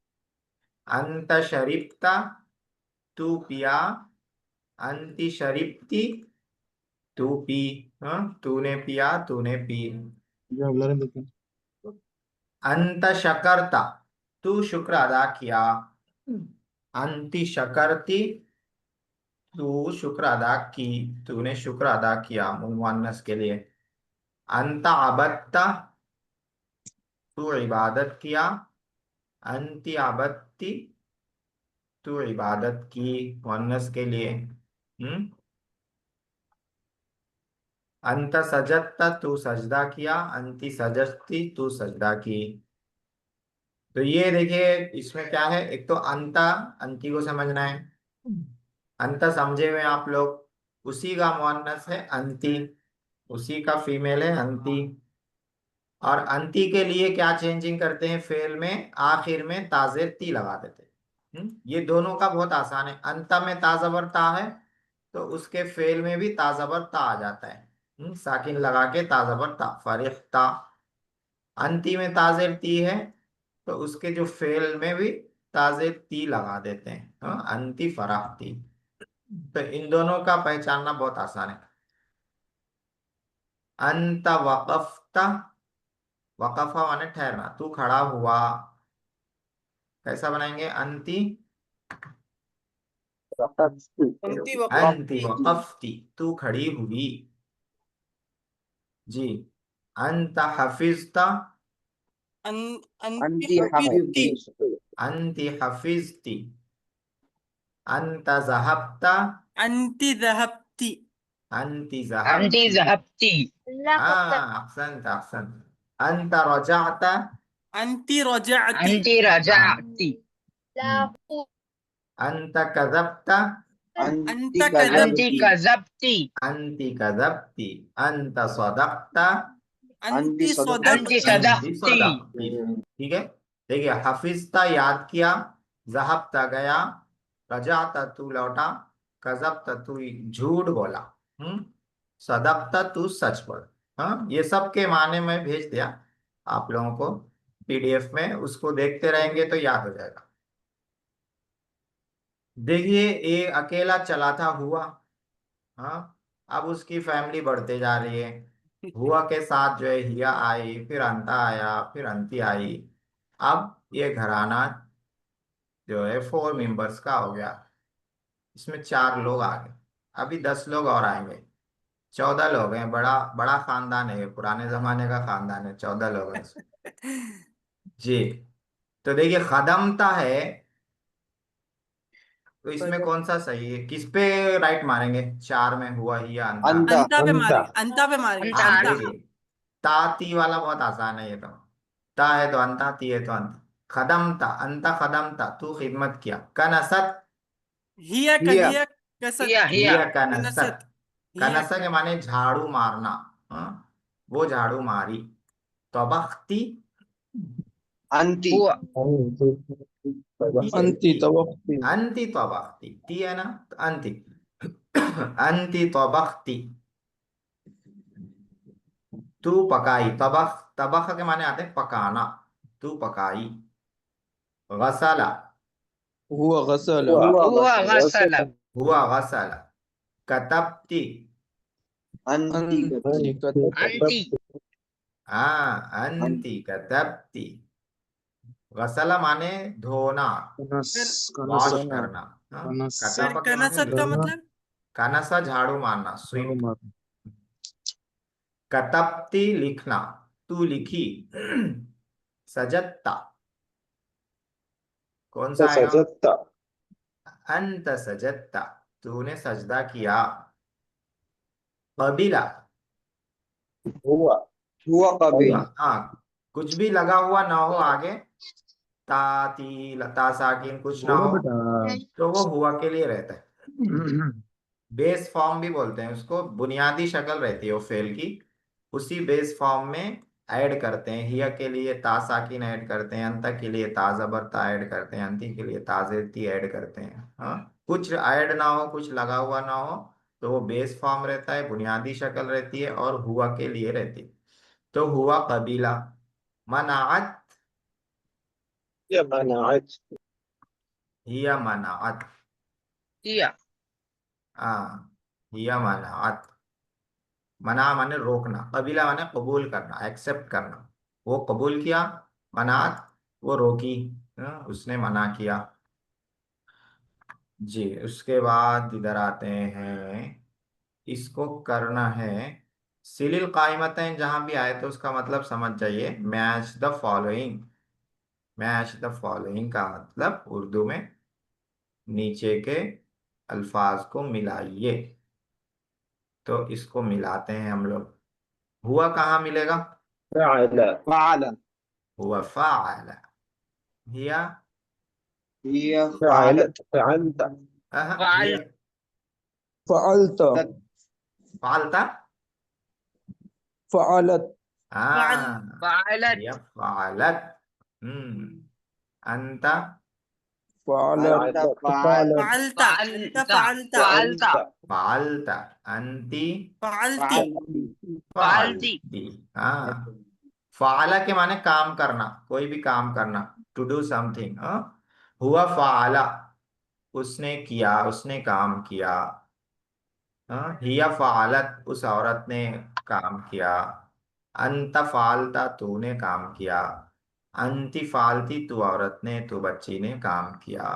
अंत शरीबता तू पिया, अंति शरीबती तू पी। हाँ? तूने पिया, तूने पी। अंत शकरता तू शुक्र अदा किया, अंति शकरती तू शुक्र अदा की, तूने शुक्र अदा किया मुअन्नस के लिए। अंत अबदता तू इबादत किया, अंति अबदती तू इबादत की मुअन्नस के लिए। अंत सजदता तू सजदा किया, अंति सजदती तू सजदा की। तो ये देखिए इसमें क्या है, एक तो अंता, अंति को समझना है। अंत समझे हुए आप लोग, उसी का मुअन्नस है अंति, उसी का फीमेल है अंति। और अंति के लिए क्या चेंजिंग करते हैं, फेल में आखिर में ताजेर ती लगा देते हैं। ये दोनों का बहुत आसान है। अंत में ताजबर ता है तो उसके फेल में भी ताजबर ता आ जाता है, साकिन लगा के ताजबर ता, फरिख्ता। अंति में ताजेर ती है तो उसके जो फेल में भी ताजेर ती लगा देते हैं। अंति फराख्ती। तो इन दोनों का पहचानना बहुत आसान है। अंत वक़फ़ता, वक़फ़ा माने ठहरना, तू खड़ा हुआ। कैसा बनाएंगे, अंति अंति अंति वक़फ़ती। वक़फ़ती, तू खड़ी हुई। जी। अंत हफिज़ता, अंति हफीज़ती। अंति हफिज़ती। अंत ज़हबता, अंति ज़हबती। अंति अंति ज़हबती। ज़हबती। अहसनत अहसनत। अंत रजअता, अंति रजअती। अंति रजअती। अंत कज़बता, अंत अंति कज़बती। कज़बती। अंति कज़बती। अंत सदक़ता, अंति अंति सदक़ती। अंति सदक़ती। सदक़ती। ठीक है। देखिए, हफिज़ता याद किया, ज़हबता गया, रजाता तू लौटा, कज़बता तू झूठ बोला, सदक़ता तू सच बोला। हाँ, ये सब के माने में भेज दिया आप लोगों को पीडीएफ में, उसको देखते रहेंगे तो याद हो जाएगा। देखिए, ये अकेला चला था हुआ। हाँ, अब उसकी फैमिली बढ़ते जा रही है। हुआ के साथ जो है हिया आई, फिर अंता आया, फिर अंती आई। अब ये घराना जो है 4 मेंबर्स का हो गया। इसमें 4 लोग आ गए, अभी 10 लोग और आएंगे, 14 लोग हैं। बड़ा बड़ा खानदान है, पुराने जमाने का खानदान है, 14 लोग हैं इसमें। जी। तो देखिए, खदमता है, तो इसमें कौन सा सही है, किस पे राइट मारेंगे, 4 में हुआ हिया अंता। अंता पे मारेंगे, अंता पे मारेंगे, अंता। अंता। देखिए, ताती वाला बहुत आसान है ये तो। ता है तो अंता, ती है तो अंत। खदमता, अंता खदमता, तू खिदमत किया। कनसत, हिया हिया कसत। हिया कनसत। कनसत। हिया कनसत के माने झाड़ू मारना। हाँ? वो झाड़ू मारी। तबख्ती, अंति हुआ अंति तबख्ती। अंति तबख्ती, ती है ना, तो अंति। अंति तबख्ती, तू पकाई। तबख, तबख के माने आते हैं पकाना, तू पकाई। गसला, हुआ गसल हुआ गसल। हुआ गसला। कतबती, अंति अंति हाँ, अंति कतबती। गसला माने धोना, वॉश करना। हाँ? सर कतब के माने कनसत का लिखना। मतलब? कनसा झाड़ू मारना, स्वीप। कतबती लिखना, तू लिखी। सजत्ता, कौन सा आएगा, अंत सजत्ता, तूने सजदा किया। कबीला, हुआ कबील हाँ, कुछ भी लगा हुआ ना हो आगे, ताती लता साकिन कुछ ना हो, तो वो हुआ के लिए रहता है। बेस फॉर्म भी बोलते हैं उसको, बुनियादी शक्ल रहती है वो फेल की, उसी बेस फॉर्म में ऐड करते हैं। हिया के लिए ता साकिन ऐड करते हैं, अंता के लिए ता जबर ता ऐड करते हैं, अंती के लिए ताजेती ऐड करते हैं। हाँ, कुछ ऐड ना हो, कुछ लगा हुआ ना हो, तो वो बेस फॉर्म रहता है, बुनियादी शक्ल रहती है, और हुआ के लिए रहती है। तो हुआ कबीला। मनाअत, या मनाअत। हिया मनाअत। किया हाँ, हिया मनाअत। मना माने रोकना, कबीला माने कबूल करना, एक्सेप्ट करना। वो कबूल किया, मनात वो रोकी, उसने मना किया। जी, उसके बाद इधर आते हैं, इसको करना है सिलिल कायमतैन, जहां भी आए तो उसका मतलब समझ जाइए। Match the following. Match the following का मतलब उर्दू में नीचे के अल्फाज को मिलाइए। तो इसको मिलाते हैं हम लोग। हुआ कहाँ मिलेगा? फअल फअल हुआ फ़अल। हिया हिया फअलत फअलत हिया फाल फअलत फालता। फअलत फाल हाँ, फालत हिया फालत। अंता फअलत फअलत फालता अंत फालता फालता फालता फालता। अंती फालती फअलती फालती फालती। हाँ, फाला के माने काम करना, कोई भी काम करना, टू डू समथिंग। हुआ फाला, उसने किया, उसने काम किया। हाँ, हिया फालत, उस औरत ने काम किया। अंत फालता, तूने काम किया। अंति फालती, तू औरत ने, तू बच्ची ने काम किया।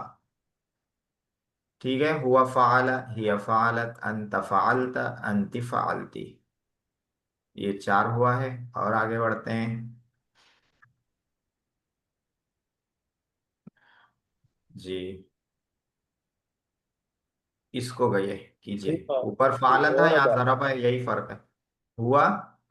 ठीक है, हुआ फाला, हिया फालत, अंत फालत, अंति फालती। ये चार हुआ है। और आगे बढ़ते हैं। जी, इसको गए कीजिए। ऊपर फाला था, यहाँ जरबा है, यही फर्क है। हुआ,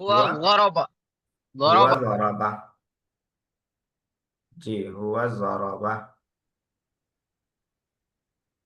हुआ हुआ, गरबा हुआ गरबा जरबा। जी, हुआ जरबा।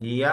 हिया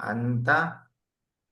अंत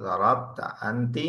जरबत। अंति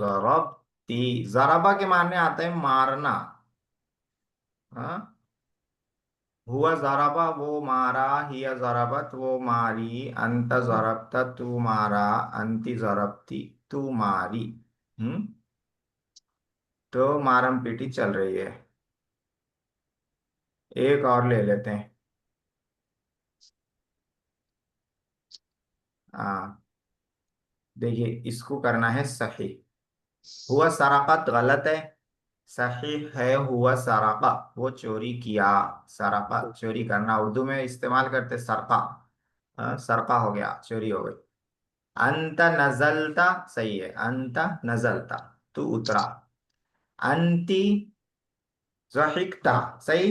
जरबती। जरबा के मारने आता है मारना। हाँ, हुआ जराबा, वो मारा। हिया जराबत, वो मारी। अंत जरबता, तू मारा। अंति जरबती, तू मारी। हम्म, तो मारम पीटी चल रही है। एक और ले लेते हैं। हाँ, देखिए, इसको करना है सही। हुआ सराकत गलत है, सही है हुआ सराका, वो चोरी किया। सराका चोरी करना, उर्दू में इस्तेमाल करते सरका। सरका हो गया, चोरी हो गई। अंत नजलता, सही है, अंत नजलता, तू उतरा। अंती ज़हिकता, सही।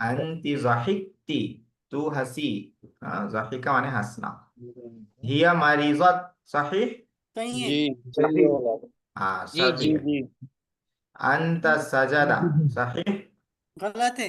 अंती ज़हिकती, तू हंसी। ज़हिका माने हंसना। हिया मरीजत, सही। सही है। सही हाँ, जी सही जी है। अंत सजदा, सही। गलत है।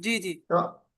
जी जी। तो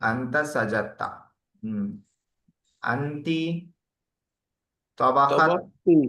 अंत सजदता। अंती तबखत, अंती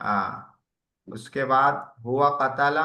हाँ, उसके बाद हुआ कतला।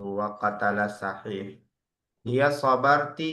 हुआ कतला, सही। हिया सबरती।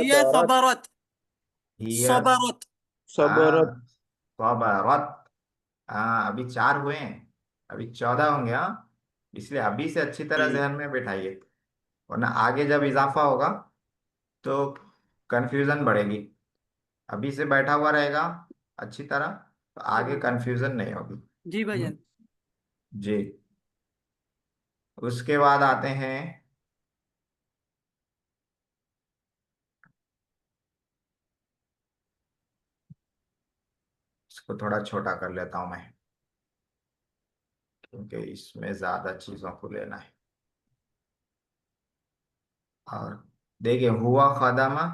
हिया सबरत। हिया सबरत। हाँ, सबरत। हाँ, अभी चार हुए हैं, अभी 14 होंगे। हाँ, इसलिए अभी से अच्छी तरह जहन में बैठाइए, वरना आगे जब इजाफा होगा तो कंफ्यूजन बढ़ेगी। अभी से बैठा हुआ रहेगा अच्छी तरह, तो आगे कंफ्यूजन नहीं होगी। जी हम्म, भाईजान। जी, उसके बाद आते हैं। इसको थोड़ा छोटा कर लेता हूं मैं। क्योंकि इसमें ज्यादा चीजों को लेना है। और देखिए हुआ खदमा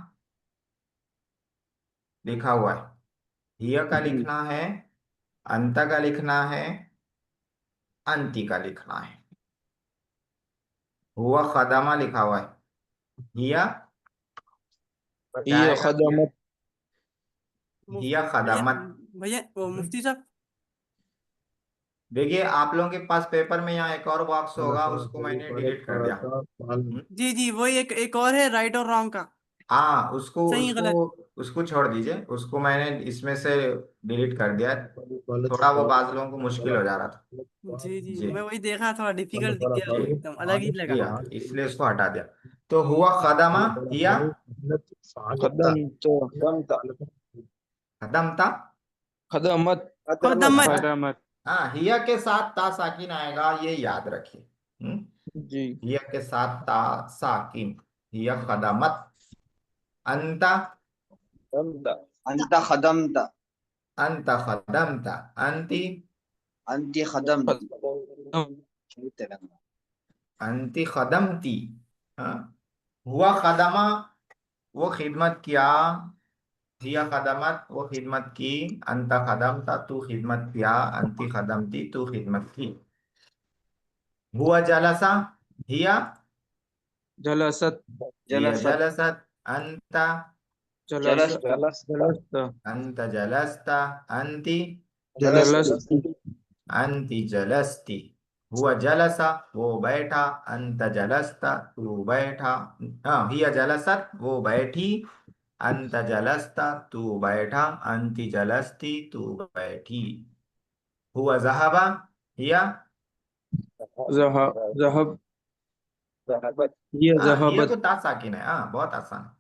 लिखा हुआ है, हिया का लिखना है, अंत का लिखना है, अंति का लिखना है। हुआ खदमा लिखा हुआ है, हिया क्या हिया आएगा? खदमत हिया भैया खदमत। भैया वो मुफ्ती साहब, देखिए आप लोगों के पास पेपर में यहाँ एक और बॉक्स होगा, उसको मैंने डिलीट कर दिया। जी जी वही एक और है राइट और रॉन्ग का, हाँ उसको सही उसको गलत। उसको छोड़ दीजिए, उसको मैंने इसमें से डिलीट कर दिया है। थोड़ा वो बाज लोगों को मुश्किल हो जा रहा था। जी जी जी मैं वही देखा, थोड़ा डिफिकल्ट दिख गया, जी एकदम अलग ही लगा। जी हाँ, इसलिए उसको हटा दिया। तो हुआ खदमा हिया खदमत खदम था। खदमत खदमत। खदमत। हाँ हिया के साथ ता साकिन आएगा, ये याद रखिए। जी हिया के साथ ता साकिन, हिया खदमत। अंता अंत खदमत अंत खदमता, अंति अंति खदमत अंति खदमती। हाँ हुआ खदमा वो खिदमत किया, हिया खदमत वो खिदमत की, अंत खदमता तू खिदमत किया, अंति खदमती तू खिदमत की। हुआ जलसा हिया जलसत हिया जलसत जलसत, अंत जलस्त अंत जलस्ता, अंति जलस्त अंति जलस्ती। हुआ जलसा वो बैठा, अंत जलस्ता तू बैठा। हाँ हिया जलसत वो बैठी, अंत जलस्ता तू बैठा, अंति जलस्ती तू बैठी। हुआ जहबा हिया जहब ये हाँ हिया जहाबत तो ता साकिन है, हाँ बहुत आसान।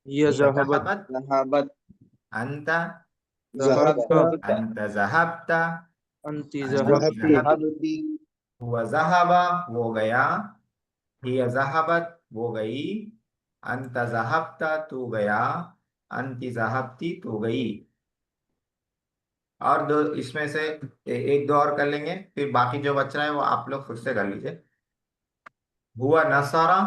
ये हिया जहाबत जहबत, जहाबत अंत जहबत अंत जहबता, अंति अंति जहबती जहबती। हुआ जहबा वो गया, हिया जहबत वो गई, अंत जहबता तू गया, अंति जहबती तू गई। और दो इसमें से एक दो और कर लेंगे, फिर बाकी जो बच रहा है वो आप लोग खुद से कर लीजिए। हुआ नसारा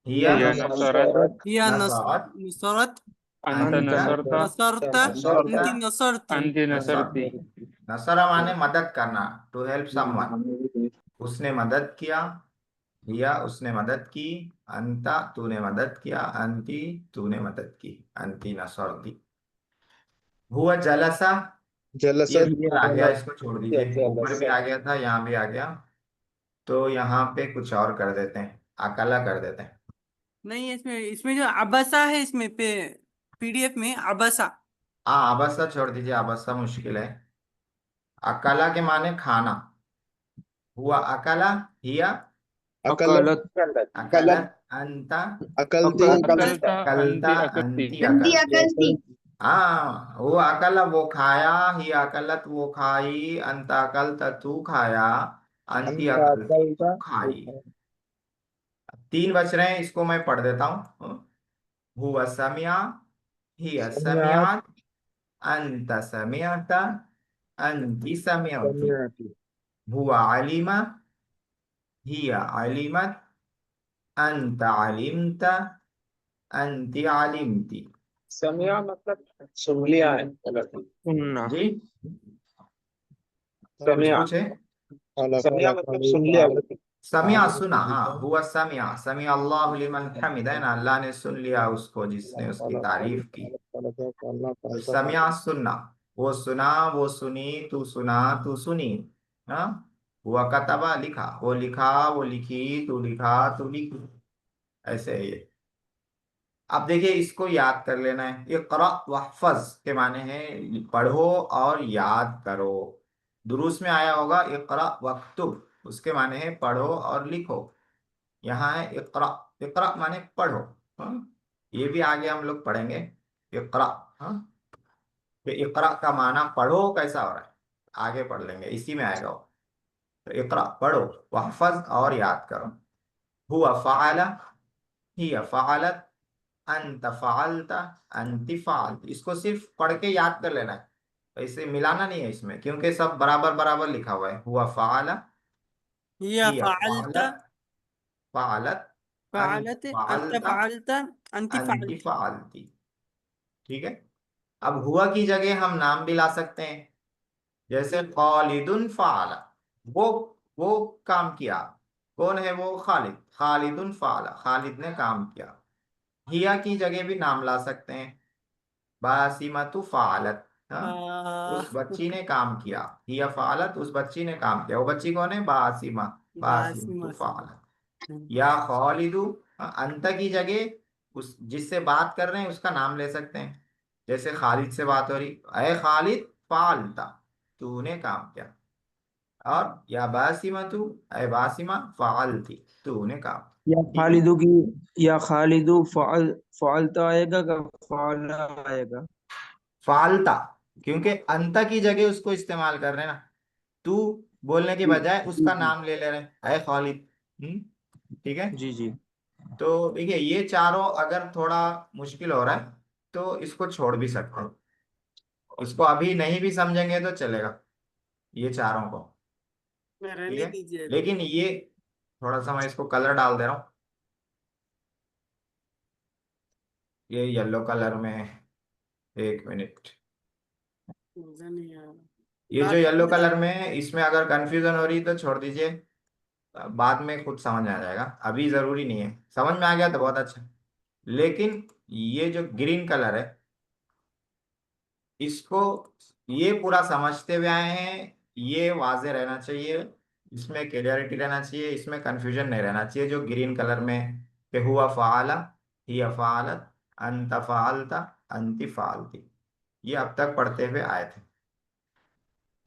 हिया हिया नसरत। या नसरत, नसरत। अंत अंत नसरता। नसरता नसरता, अंति नसरती। अंति नसरती। नसरती। नसरा माने मदद करना, टू हेल्प समवन। उसने मदद किया, हिया उसने मदद की, अंता तूने मदद किया, अंति तूने मदद की, अंति नसरती। हुआ जलसा ये जलसत ऊपर आ गया, इसको छोड़ दीजिए, ऊपर भी आ गया था यहाँ भी आ गया। तो यहाँ पे कुछ और कर देते हैं, अकला कर देते हैं। नहीं इसमें इसमें जो अबसा है, इसमें पे पीडीएफ में अबसा। हाँ अबसा छोड़ दीजिए, अबसा मुश्किल है। अकला के माने खाना। हुआ अकला हिया अकलत अकलत, अंता अकलती अकलता अकलता, अंति अकलती। अंति अकलती। हाँ वो अकला वो खाया, ही अकलत वो खाई, अंत अकलत तू खाया, अंति अकलती तू खाई। तीन बच रहे हैं, इसको मैं पढ़ देता हूँ। हुआ समिया हिया समियात, अंत समियत, अंति समियती। हुआ अलिमा हिया अलिमत, अंत अलिमत, अंति अलिमती। समिया मतलब सुन लिया है सुनना जी समिया पूछे। समिया मतलब सुन लिया समिया सुना, हाँ हुआ समिया, समिया अल्लाहु लिमन हमिद है ना, अल्लाह ने सुन लिया उसको जिसने उसकी तारीफ की। तो समिया सुनना, वो सुना वो सुनी, तू सुना तू सुनी। हाँ हुआ कतबा लिखा, वो लिखा वो लिखी, तू लिखा तू लिखी। ऐसे है ये। अब देखिए इसको याद कर लेना है। इक़रा वहफ़ज़ के माने हैं पढ़ो और याद करो। दुरूस में आया होगा इक़रा वक्तुब, उसके माने हैं पढ़ो और लिखो। यहाँ है इक़रा, इक़रा माने पढ़ो। हाँ? ये भी आगे हम लोग पढ़ेंगे इक़रा। हाँ तो इक़रा का माना पढ़ो कैसा हो रहा है, आगे पढ़ लेंगे, इसी में आएगा वो। तो इक़रा पढ़ो, वहफ़ज़ और याद करो। हुआ फ़अला हिया फ़अलत, अंत फ़अलत, अंति फ़अलत। इसको सिर्फ पढ़ के याद कर लेना है। ऐसे मिलाना नहीं है इसमें, क्योंकि सब बराबर बराबर लिखा हुआ है। हुआ फ़अल, हिया हिया फ़अलत, फ़अलत, फ़अलत, अन फ़अलत, अंत फ़अलता, फ़अलत, अंति अंति फ़अलति। फ़अलती। ठीक है। अब हुआ की जगह हम नाम भी ला सकते हैं, जैसे खालिदुन फ़अला, वो वो काम किया। कौन है वो? खालिद। खालिदुन फ़अला, खालिद ने काम किया। हिया की जगह भी नाम ला सकते हैं, बासिमतु फ़अलत, हाँ, उस बच्ची ने काम किया। हिया फ़अलत, उस बच्ची ने काम किया। वो बच्ची कौन है? बासिमा, बासिमतु बासिमा से। फ़अलत। या खालिदु, अंत की जगह उस जिससे बात कर रहे हैं उसका नाम ले सकते हैं, जैसे खालिद से बात हो रही, अय खालिद फ़अलता, तूने काम किया। और या बासिमा तू, अय बासिमा फ़अलती, तूने काम। या ठीक है। खालिदू की, या खालिदू फ़अल, फ़अल तो आएगा का फ़अल आएगा? फ़अलता, क्योंकि अंत की जगह उसको इस्तेमाल कर रहे हैं ना, तू बोलने के जी बजाय जी उसका नाम ले ले रहे हैं, अय खालिद। ठीक है। जी जी। तो देखिए ये चारों अगर थोड़ा मुश्किल हो रहा है तो इसको छोड़ भी सकते हैं, इसको अभी नहीं भी समझेंगे तो चलेगा, ये चारों को। मैं ठीक रहने है। दीजिए अभी। लेकिन ये थोड़ा सा मैं इसको कलर डाल दे रहा हूँ, ये येलो कलर में। एक मिनट। मजा नहीं आ रहा। ये जो काफी येलो मजा- कलर में है, इसमें अगर कंफ्यूजन हो रही तो छोड़ दीजिए, बाद में खुद समझ में आ जाएगा, अभी जरूरी नहीं है। समझ में आ गया तो बहुत अच्छा। लेकिन ये जो ग्रीन कलर है, इसको ये पूरा समझते हुए आए हैं, ये वाजे रहना चाहिए, इसमें क्लियरिटी रहना चाहिए, इसमें कंफ्यूजन नहीं रहना चाहिए। जो ग्रीन कलर में कि हुआ फ़अला, हिया फ़अलत, अंत फ़अलता, अंति फ़अलती, ये अब तक पढ़ते हुए आए थे।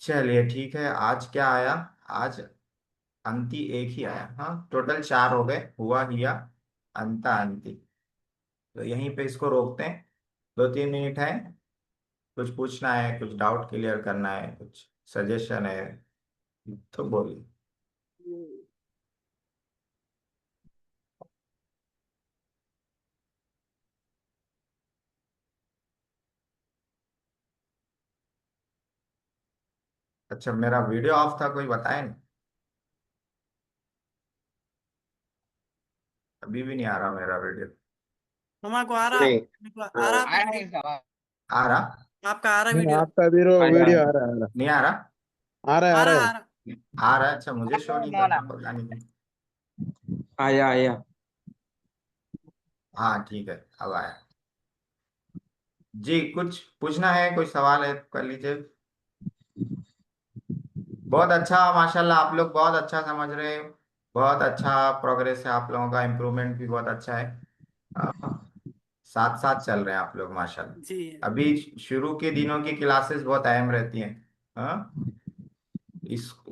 चलिए ठीक है। आज क्या आया? आज अंति एक ही आया। हाँ, टोटल चार हो गए, हुआ, हिया, अंता, अंति। तो यहीं पे इसको रोकते हैं, 2-3 मिनट है। कुछ पूछना है, कुछ डाउट क्लियर करना है, कुछ सजेशन है तो बोलिए। अच्छा, मेरा वीडियो ऑफ था, कोई बताए नहीं? अभी भी नहीं आ रहा मेरा वीडियो। हमारे को आ रहा, नहीं मेरे को आ रहा आ आपका रहा है वीडियो? सवाल। आ रहा? आपका आ रहा नहीं, वीडियो? आपका वीडियो आ रहा वीडियो है, आ रहा है नहीं आ रहा? आ रहा है आ आ रहा रहा है आ रहा। आ रहा है। अच्छा, आ मुझे रहा शो है नहीं मौला। करता, पता नहीं। आया आया। हाँ ठीक है, अब आया। जी, कुछ पूछना है, कोई सवाल है कर लीजिए। बहुत अच्छा, माशाल्लाह, आप लोग बहुत अच्छा समझ रहे हो, बहुत अच्छा प्रोग्रेस है आप लोगों का, इम्प्रूवमेंट भी बहुत अच्छा है। साथ साथ चल रहे हैं आप लोग, जी माशाल्लाह। अभी शुरू के दिनों की क्लासेस बहुत अहम रहती हैं। हाँ,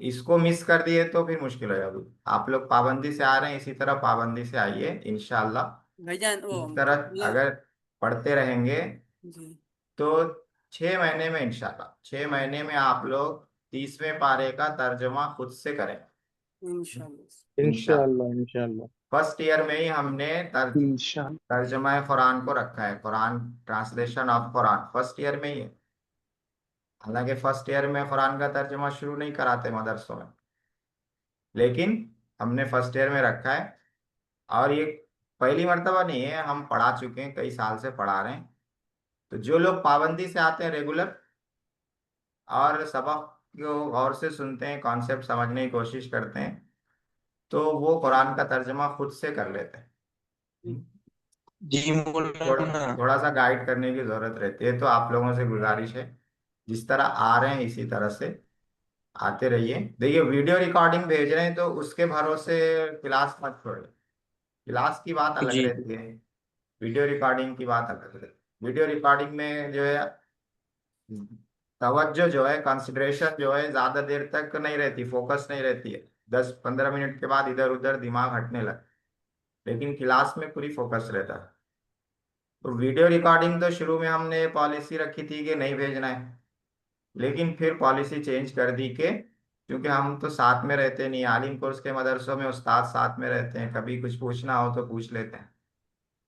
इसको मिस कर दिए तो फिर मुश्किल है। अभी आप लोग पाबंदी से आ रहे हैं, इसी तरह पाबंदी से आइए इंशाल्लाह। भाईजान, वो इस तरह मतलब अगर पढ़ते रहेंगे जी तो 6 महीने में, इंशाल्लाह 6 महीने में आप लोग 30वें पारे का तर्जुमा खुद से करें इंशाल्लाह। इंशाल्लाह। इंशाल्लाह इंशाल्लाह फर्स्ट ईयर में ही हमने इंशाल्लाह। तर्जुमा कुरान को रखा है, Quran translation of Quran first year में ही है। हालांकि फर्स्ट ईयर में कुरान का तर्जुमा शुरू नहीं कराते मदरसों में, लेकिन हमने फर्स्ट ईयर में रखा है। और ये पहली मर्तबा नहीं है, हम पढ़ा चुके हैं, कई साल से पढ़ा रहे हैं। तो जो लोग पाबंदी से आते हैं रेगुलर और सबक को गौर से सुनते हैं, कॉन्सेप्ट समझने की कोशिश करते हैं, तो वो कुरान का तर्जुमा खुद से कर लेते हैं। जी थोड़ा मौलाना। थोड़ा सा गाइड करने की जरूरत रहती है, तो आप लोगों से गुजारिश है, जिस तरह आ रहे हैं इसी तरह से आते रहिए। देखिए वीडियो रिकॉर्डिंग भेज रहे हैं तो उसके भरोसे क्लास मत छोड़िए, क्लास की बात अलग जी रहती है, वीडियो रिकॉर्डिंग की बात अलग रहती है। वीडियो रिकॉर्डिंग में जो है तवज्जो जो है, कंसंट्रेशन जो है, ज्यादा देर तक नहीं रहती, फोकस नहीं रहती है, 10-15 मिनट के बाद इधर उधर दिमाग हटने लगता है। लेकिन क्लास में पूरी फोकस रहता है। तो वीडियो रिकॉर्डिंग तो शुरू में हमने पॉलिसी रखी थी कि नहीं भेजना है, लेकिन फिर पॉलिसी चेंज कर दी कि क्योंकि हम तो साथ में रहते नहीं, आलिम कोर्स के मदरसों में उस्ताद साथ में रहते हैं, कभी कुछ पूछना हो तो पूछ लेते हैं,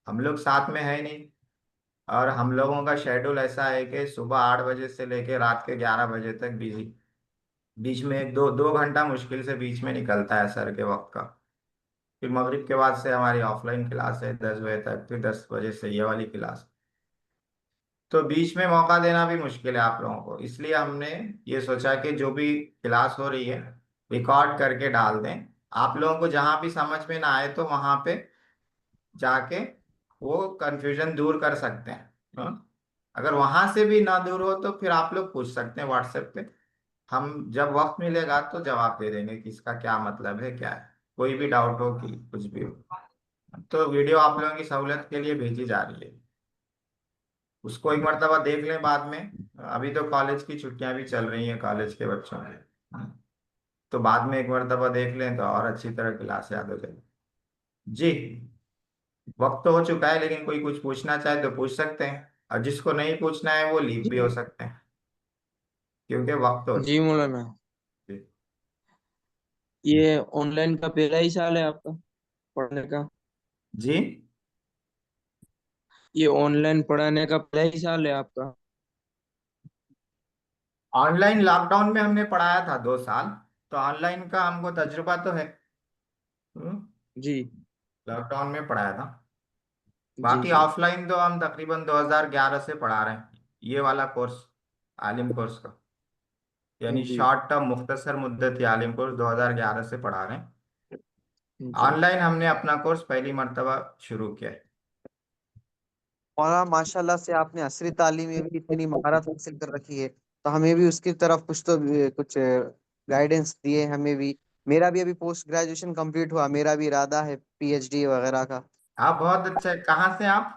हम लोग साथ में है नहीं। और हम लोगों का शेड्यूल ऐसा है कि सुबह 8 बजे से लेके रात के 11 बजे तक बिजी। बीच में एक दो 2 घंटा मुश्किल से बीच में निकलता है सर के वक्त का। फिर मगरिब के बाद से हमारी ऑफलाइन क्लास है 10 बजे तक, फिर 10 बजे से ये वाली क्लास। तो बीच में मौका देना भी मुश्किल है आप लोगों को, इसलिए हमने ये सोचा कि जो भी क्लास हो रही है रिकॉर्ड करके डाल दें। आप लोगों को जहां भी समझ में ना आए तो वहां पे जाके वो कंफ्यूजन दूर कर सकते हैं। हाँ? अगर वहां से भी ना दूर हो तो फिर आप लोग पूछ सकते हैं व्हाट्सएप पे। हम जब वक्त मिलेगा तो जवाब दे देंगे कि इसका क्या मतलब है, क्या है। कोई भी डाउट हो कि कुछ भी हो तो वीडियो आप लोगों की सहूलियत के लिए भेजी जा रही है, उसको एक मर्तबा देख लें बाद में। अभी तो कॉलेज की छुट्टियां भी चल रही हैं कॉलेज के बच्चों की, तो बाद में एक मर्तबा देख लें तो और अच्छी तरह क्लास याद हो जाएगी। जी, वक्त तो हो चुका है, लेकिन कोई कुछ पूछना चाहे तो पूछ सकते हैं, और जिसको नहीं पूछना है वो लीव भी हो सकते हैं, क्योंकि वक्त तो हो जी मौलाना, चुका है। ये ऑनलाइन का पहला ही साल है आपका पढ़ने का? जी, ये ऑनलाइन पढ़ाने का पहला ही साल है आपका? ऑनलाइन लॉकडाउन में हमने पढ़ाया था 2 साल, तो ऑनलाइन का हमको तजुर्बा तो है। जी लॉकडाउन में पढ़ाया था। जी बाकी जी ऑफलाइन तो हम तकरीबन 2011 से पढ़ा रहे हैं, ये वाला कोर्स, आलिम कोर्स का, यानी जी शॉर्ट टर्म मुख्तसर मुद्दत आलिम कोर्स 2011 से पढ़ा रहे हैं। जी। ऑनलाइन हमने अपना कोर्स पहली मर्तबा शुरू किया है। मौलाना माशाल्लाह से आपने असरी तालीम में भी इतनी महारत हासिल कर रखी है, तो हमें भी उसकी तरफ कुछ तो कुछ गाइडेंस दिए हमें भी। मेरा भी अभी पोस्ट ग्रेजुएशन कंप्लीट हुआ, मेरा भी इरादा है पीएचडी वगैरह का। आप बहुत अच्छा है, कहाँ से आप?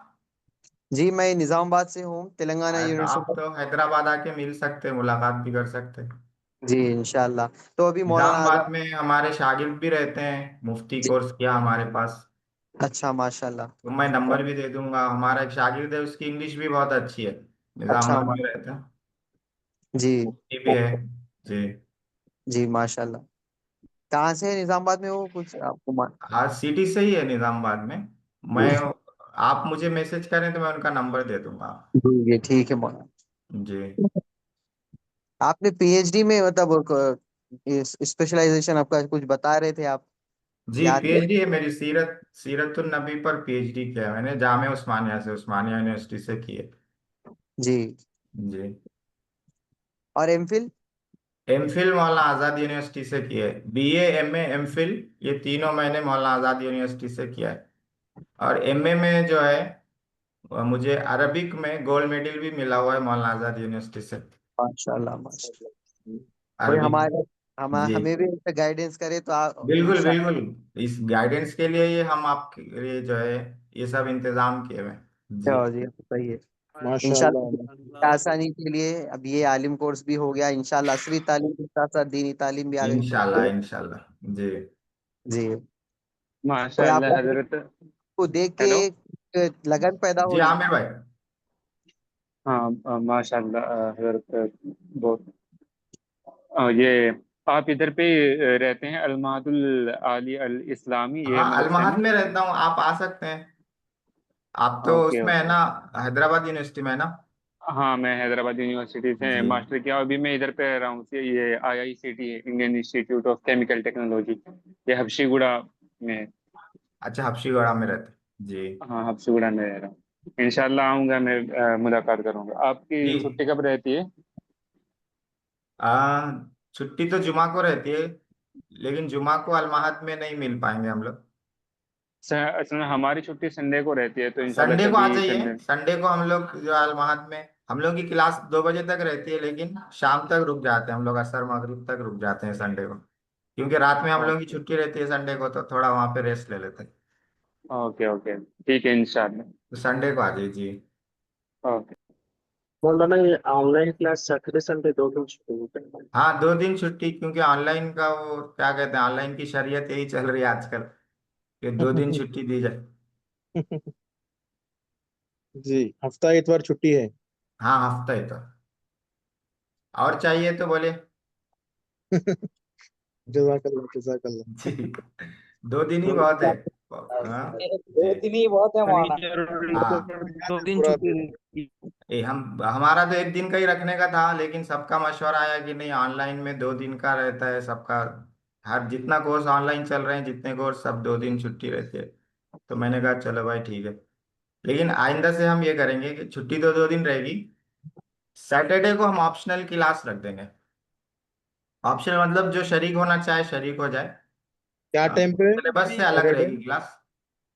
जी मैं निजामाबाद से हूँ, तेलंगाना तो आप यूनिवर्सिटी। तो हैदराबाद आके मिल सकते हैं, मुलाकात भी कर सकते हैं। जी इंशाल्लाह। तो अभी मौलाना निजामाबाद अगर में हमारे शागिर्द भी रहते हैं, मुफ्ती जी, कोर्स किया हमारे पास। अच्छा माशाल्लाह। तो मैं नंबर भी दे दूंगा, हमारा एक शागिर्द है, उसकी इंग्लिश भी बहुत अच्छी है, अच्छा निजामाबाद में रहता है, जी मुफ्ती भी है। जी, जी माशाल्लाह। कहाँ से है निजामाबाद में वो कुछ आपको आज सिटी से ही है निजामाबाद में। मैं, आप मुझे मैसेज करें तो मैं उनका नंबर दे दूंगा। जी ये ठीक है मौलाना। जी आपने पीएचडी में मतलब स्पेशलाइजेशन आपका कुछ बता रहे थे आप, जी, याद है? पीएचडी है मेरी, सीरतुन नबी पर पीएचडी किया है मैंने, जामे उस्मानिया से, उस्मानिया यूनिवर्सिटी से की है। जी। जी, और एमफिल? एमफिल मौलाना आज़ाद यूनिवर्सिटी से किया है। बीए, एमए, एमफिल, ये तीनों मैंने मौलाना आज़ाद यूनिवर्सिटी से किया है। और एमए में जो है मुझे अरबिक में गोल्ड मेडल भी मिला हुआ है मौलाना आज़ाद यूनिवर्सिटी से, माशाल्लाह माशाल्लाह। कोई अरबिक। हमारे जी, हमें भी गाइडेंस करे तो बिल्कुल इंशाल्लाह। बिल्कुल, इस गाइडेंस के लिए ये हम आपके लिए जो है ये सब इंतजाम किए हुए हैं। जी, जी सही है। इंशाल्लाह माशाल्लाह। आसानी के लिए अब ये आलिम कोर्स भी हो गया, इंशाल्लाह असली तालीम के साथ साथ दीनी तालीम भी आगे इंशाल्लाह इंशाल्लाह। जी, जी। कोई माशाअल्लाह आप हजरत। को देख के हेलो। एक लगन पैदा हो जी रही। आमिर भाई। हाँ माशाअल्लाह हजरत। बहुत ये आप इधर पे रहते हैं अलमादुल आली अल इस्लामी, ये हाँ, मदरसे अलमहद में? में रहता हूँ, आप आ सकते हैं। आप तो ओके उसमें है ओके। ना, हैदराबाद यूनिवर्सिटी में है ना? हाँ मैं हैदराबाद यूनिवर्सिटी से जी, मास्टर किया, अभी मैं इधर पे रह रहा हूँ, ये आईआईसीटी है, Indian institute of chemical technology, ये हबशीगुड़ा में है। अच्छा, हबशीगढ़ा में रहते हैं। जी हाँ हबशीगुड़ा में रह रहा हूँ। इंशाल्लाह आऊंगा मैं, मुलाकात करूंगा। आपकी जी। छुट्टी कब रहती है? आ, छुट्टी तो जुमा को रहती है, लेकिन जुमा को अलमहद में नहीं मिल पाएंगे हम लोग। असल में हमारी छुट्टी संडे को रहती है, तो इंशाल्लाह संडे को आ तभी जाइए, संडे। संडे को हम लोग जो अलमहद में, हम लोग की क्लास 2 बजे तक रहती है, लेकिन शाम तक रुक जाते हैं हम लोग, असर मगरिब तक रुक जाते हैं संडे को, क्योंकि रात में हम लोग की ओके छुट्टी रहती है संडे को, तो थोड़ा वहां पे रेस्ट ले लेते हैं। ओके ओके, ठीक है इंशाल्लाह। तो संडे को आ जाइए जी। ओके। मौलाना ये ऑनलाइन क्लास सैटरडे संडे दो दिन छुट्टी होता है। हाँ, 2 दिन छुट्टी, क्योंकि ऑनलाइन का वो क्या कहते हैं, ऑनलाइन की शरीयत यही चल रही है आजकल कि 2 दिन छुट्टी दी जाए। जी, हफ्ता इतवार छुट्टी है। हाँ, हफ्ता है तो, और चाहिए तो बोले। जजाकल्ला जजाकल्ला। जी, 2 दिन ही बहुत है, हाँ, दो जी। दिन ही बहुत है मौलाना। शनिचर और हाँ। इतवार 2 दिन पूरा छुट्टी दिन। रहती है। हमारा तो एक दिन का ही रखने का था, लेकिन सबका मशवरा आया कि नहीं, ऑनलाइन में 2 दिन का रहता है सबका। हर जितना कोर्स ऑनलाइन चल रहे हैं, जितने कोर्स, सब 2 दिन छुट्टी रहती है। तो मैंने कहा चलो भाई ठीक है। लेकिन आइंदा से हम ये करेंगे कि छुट्टी तो 2 दिन रहेगी, सैटरडे को हम ऑप्शनल क्लास रख देंगे। ऑप्शनल मतलब जो शरीक होना चाहे शरीक हो जाए। क्या टाइम पे? सिलेबस से अलग सैटरडे? रहेगी क्लास।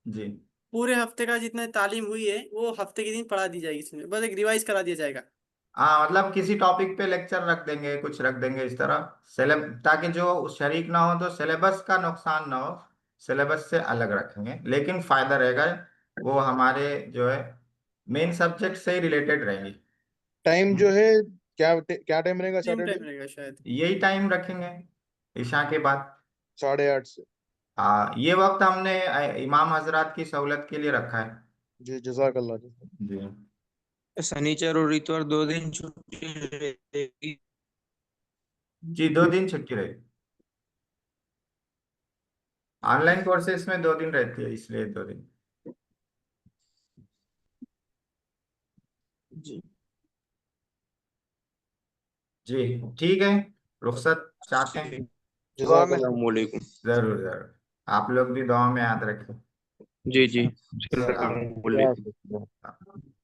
जी। पूरे हफ्ते का जितना तालीम हुई है वो हफ्ते के दिन पढ़ा दी जाएगी, इसमें बस एक रिवाइज करा दिया जाएगा। हाँ, मतलब किसी टॉपिक पे लेक्चर रख देंगे, कुछ रख देंगे इस तरह सिलेब, ताकि जो शरीक ना हो तो सिलेबस का नुकसान ना हो। सिलेबस से अलग रखेंगे, लेकिन फायदा रहेगा। वो हमारे जो है मेन सब्जेक्ट से ही रिलेटेड रहेंगी। टाइम जो है, क्या टाइम रहेगा सेम सैटरडे? टाइम रहेगा शायद। यही टाइम रखेंगे, ईशा के बाद। 8:30 से। हाँ, ये वक्त हमने इमाम हजरात की सहूलत के लिए रखा है। जी, जज़ाकल्लाह। जी। शनिचर और इतवार 2 दिन छुट्टी रहेगी। जी, 2 दिन छुट्टी रहेगी। ऑनलाइन कोर्सेज में 2 दिन रहती है, इसलिए 2 दिन। जी जी, ठीक है। रुखसत चाहते हैं? दुआ में जज़ाकल्लाह। अस्सलामुअलैकुम। जरूर जरूर। आप लोग भी दुआ में याद रखें। जी जी। अल्लाह अस्सलामुअलैकुम। हाफिज़। हाफ़िज़।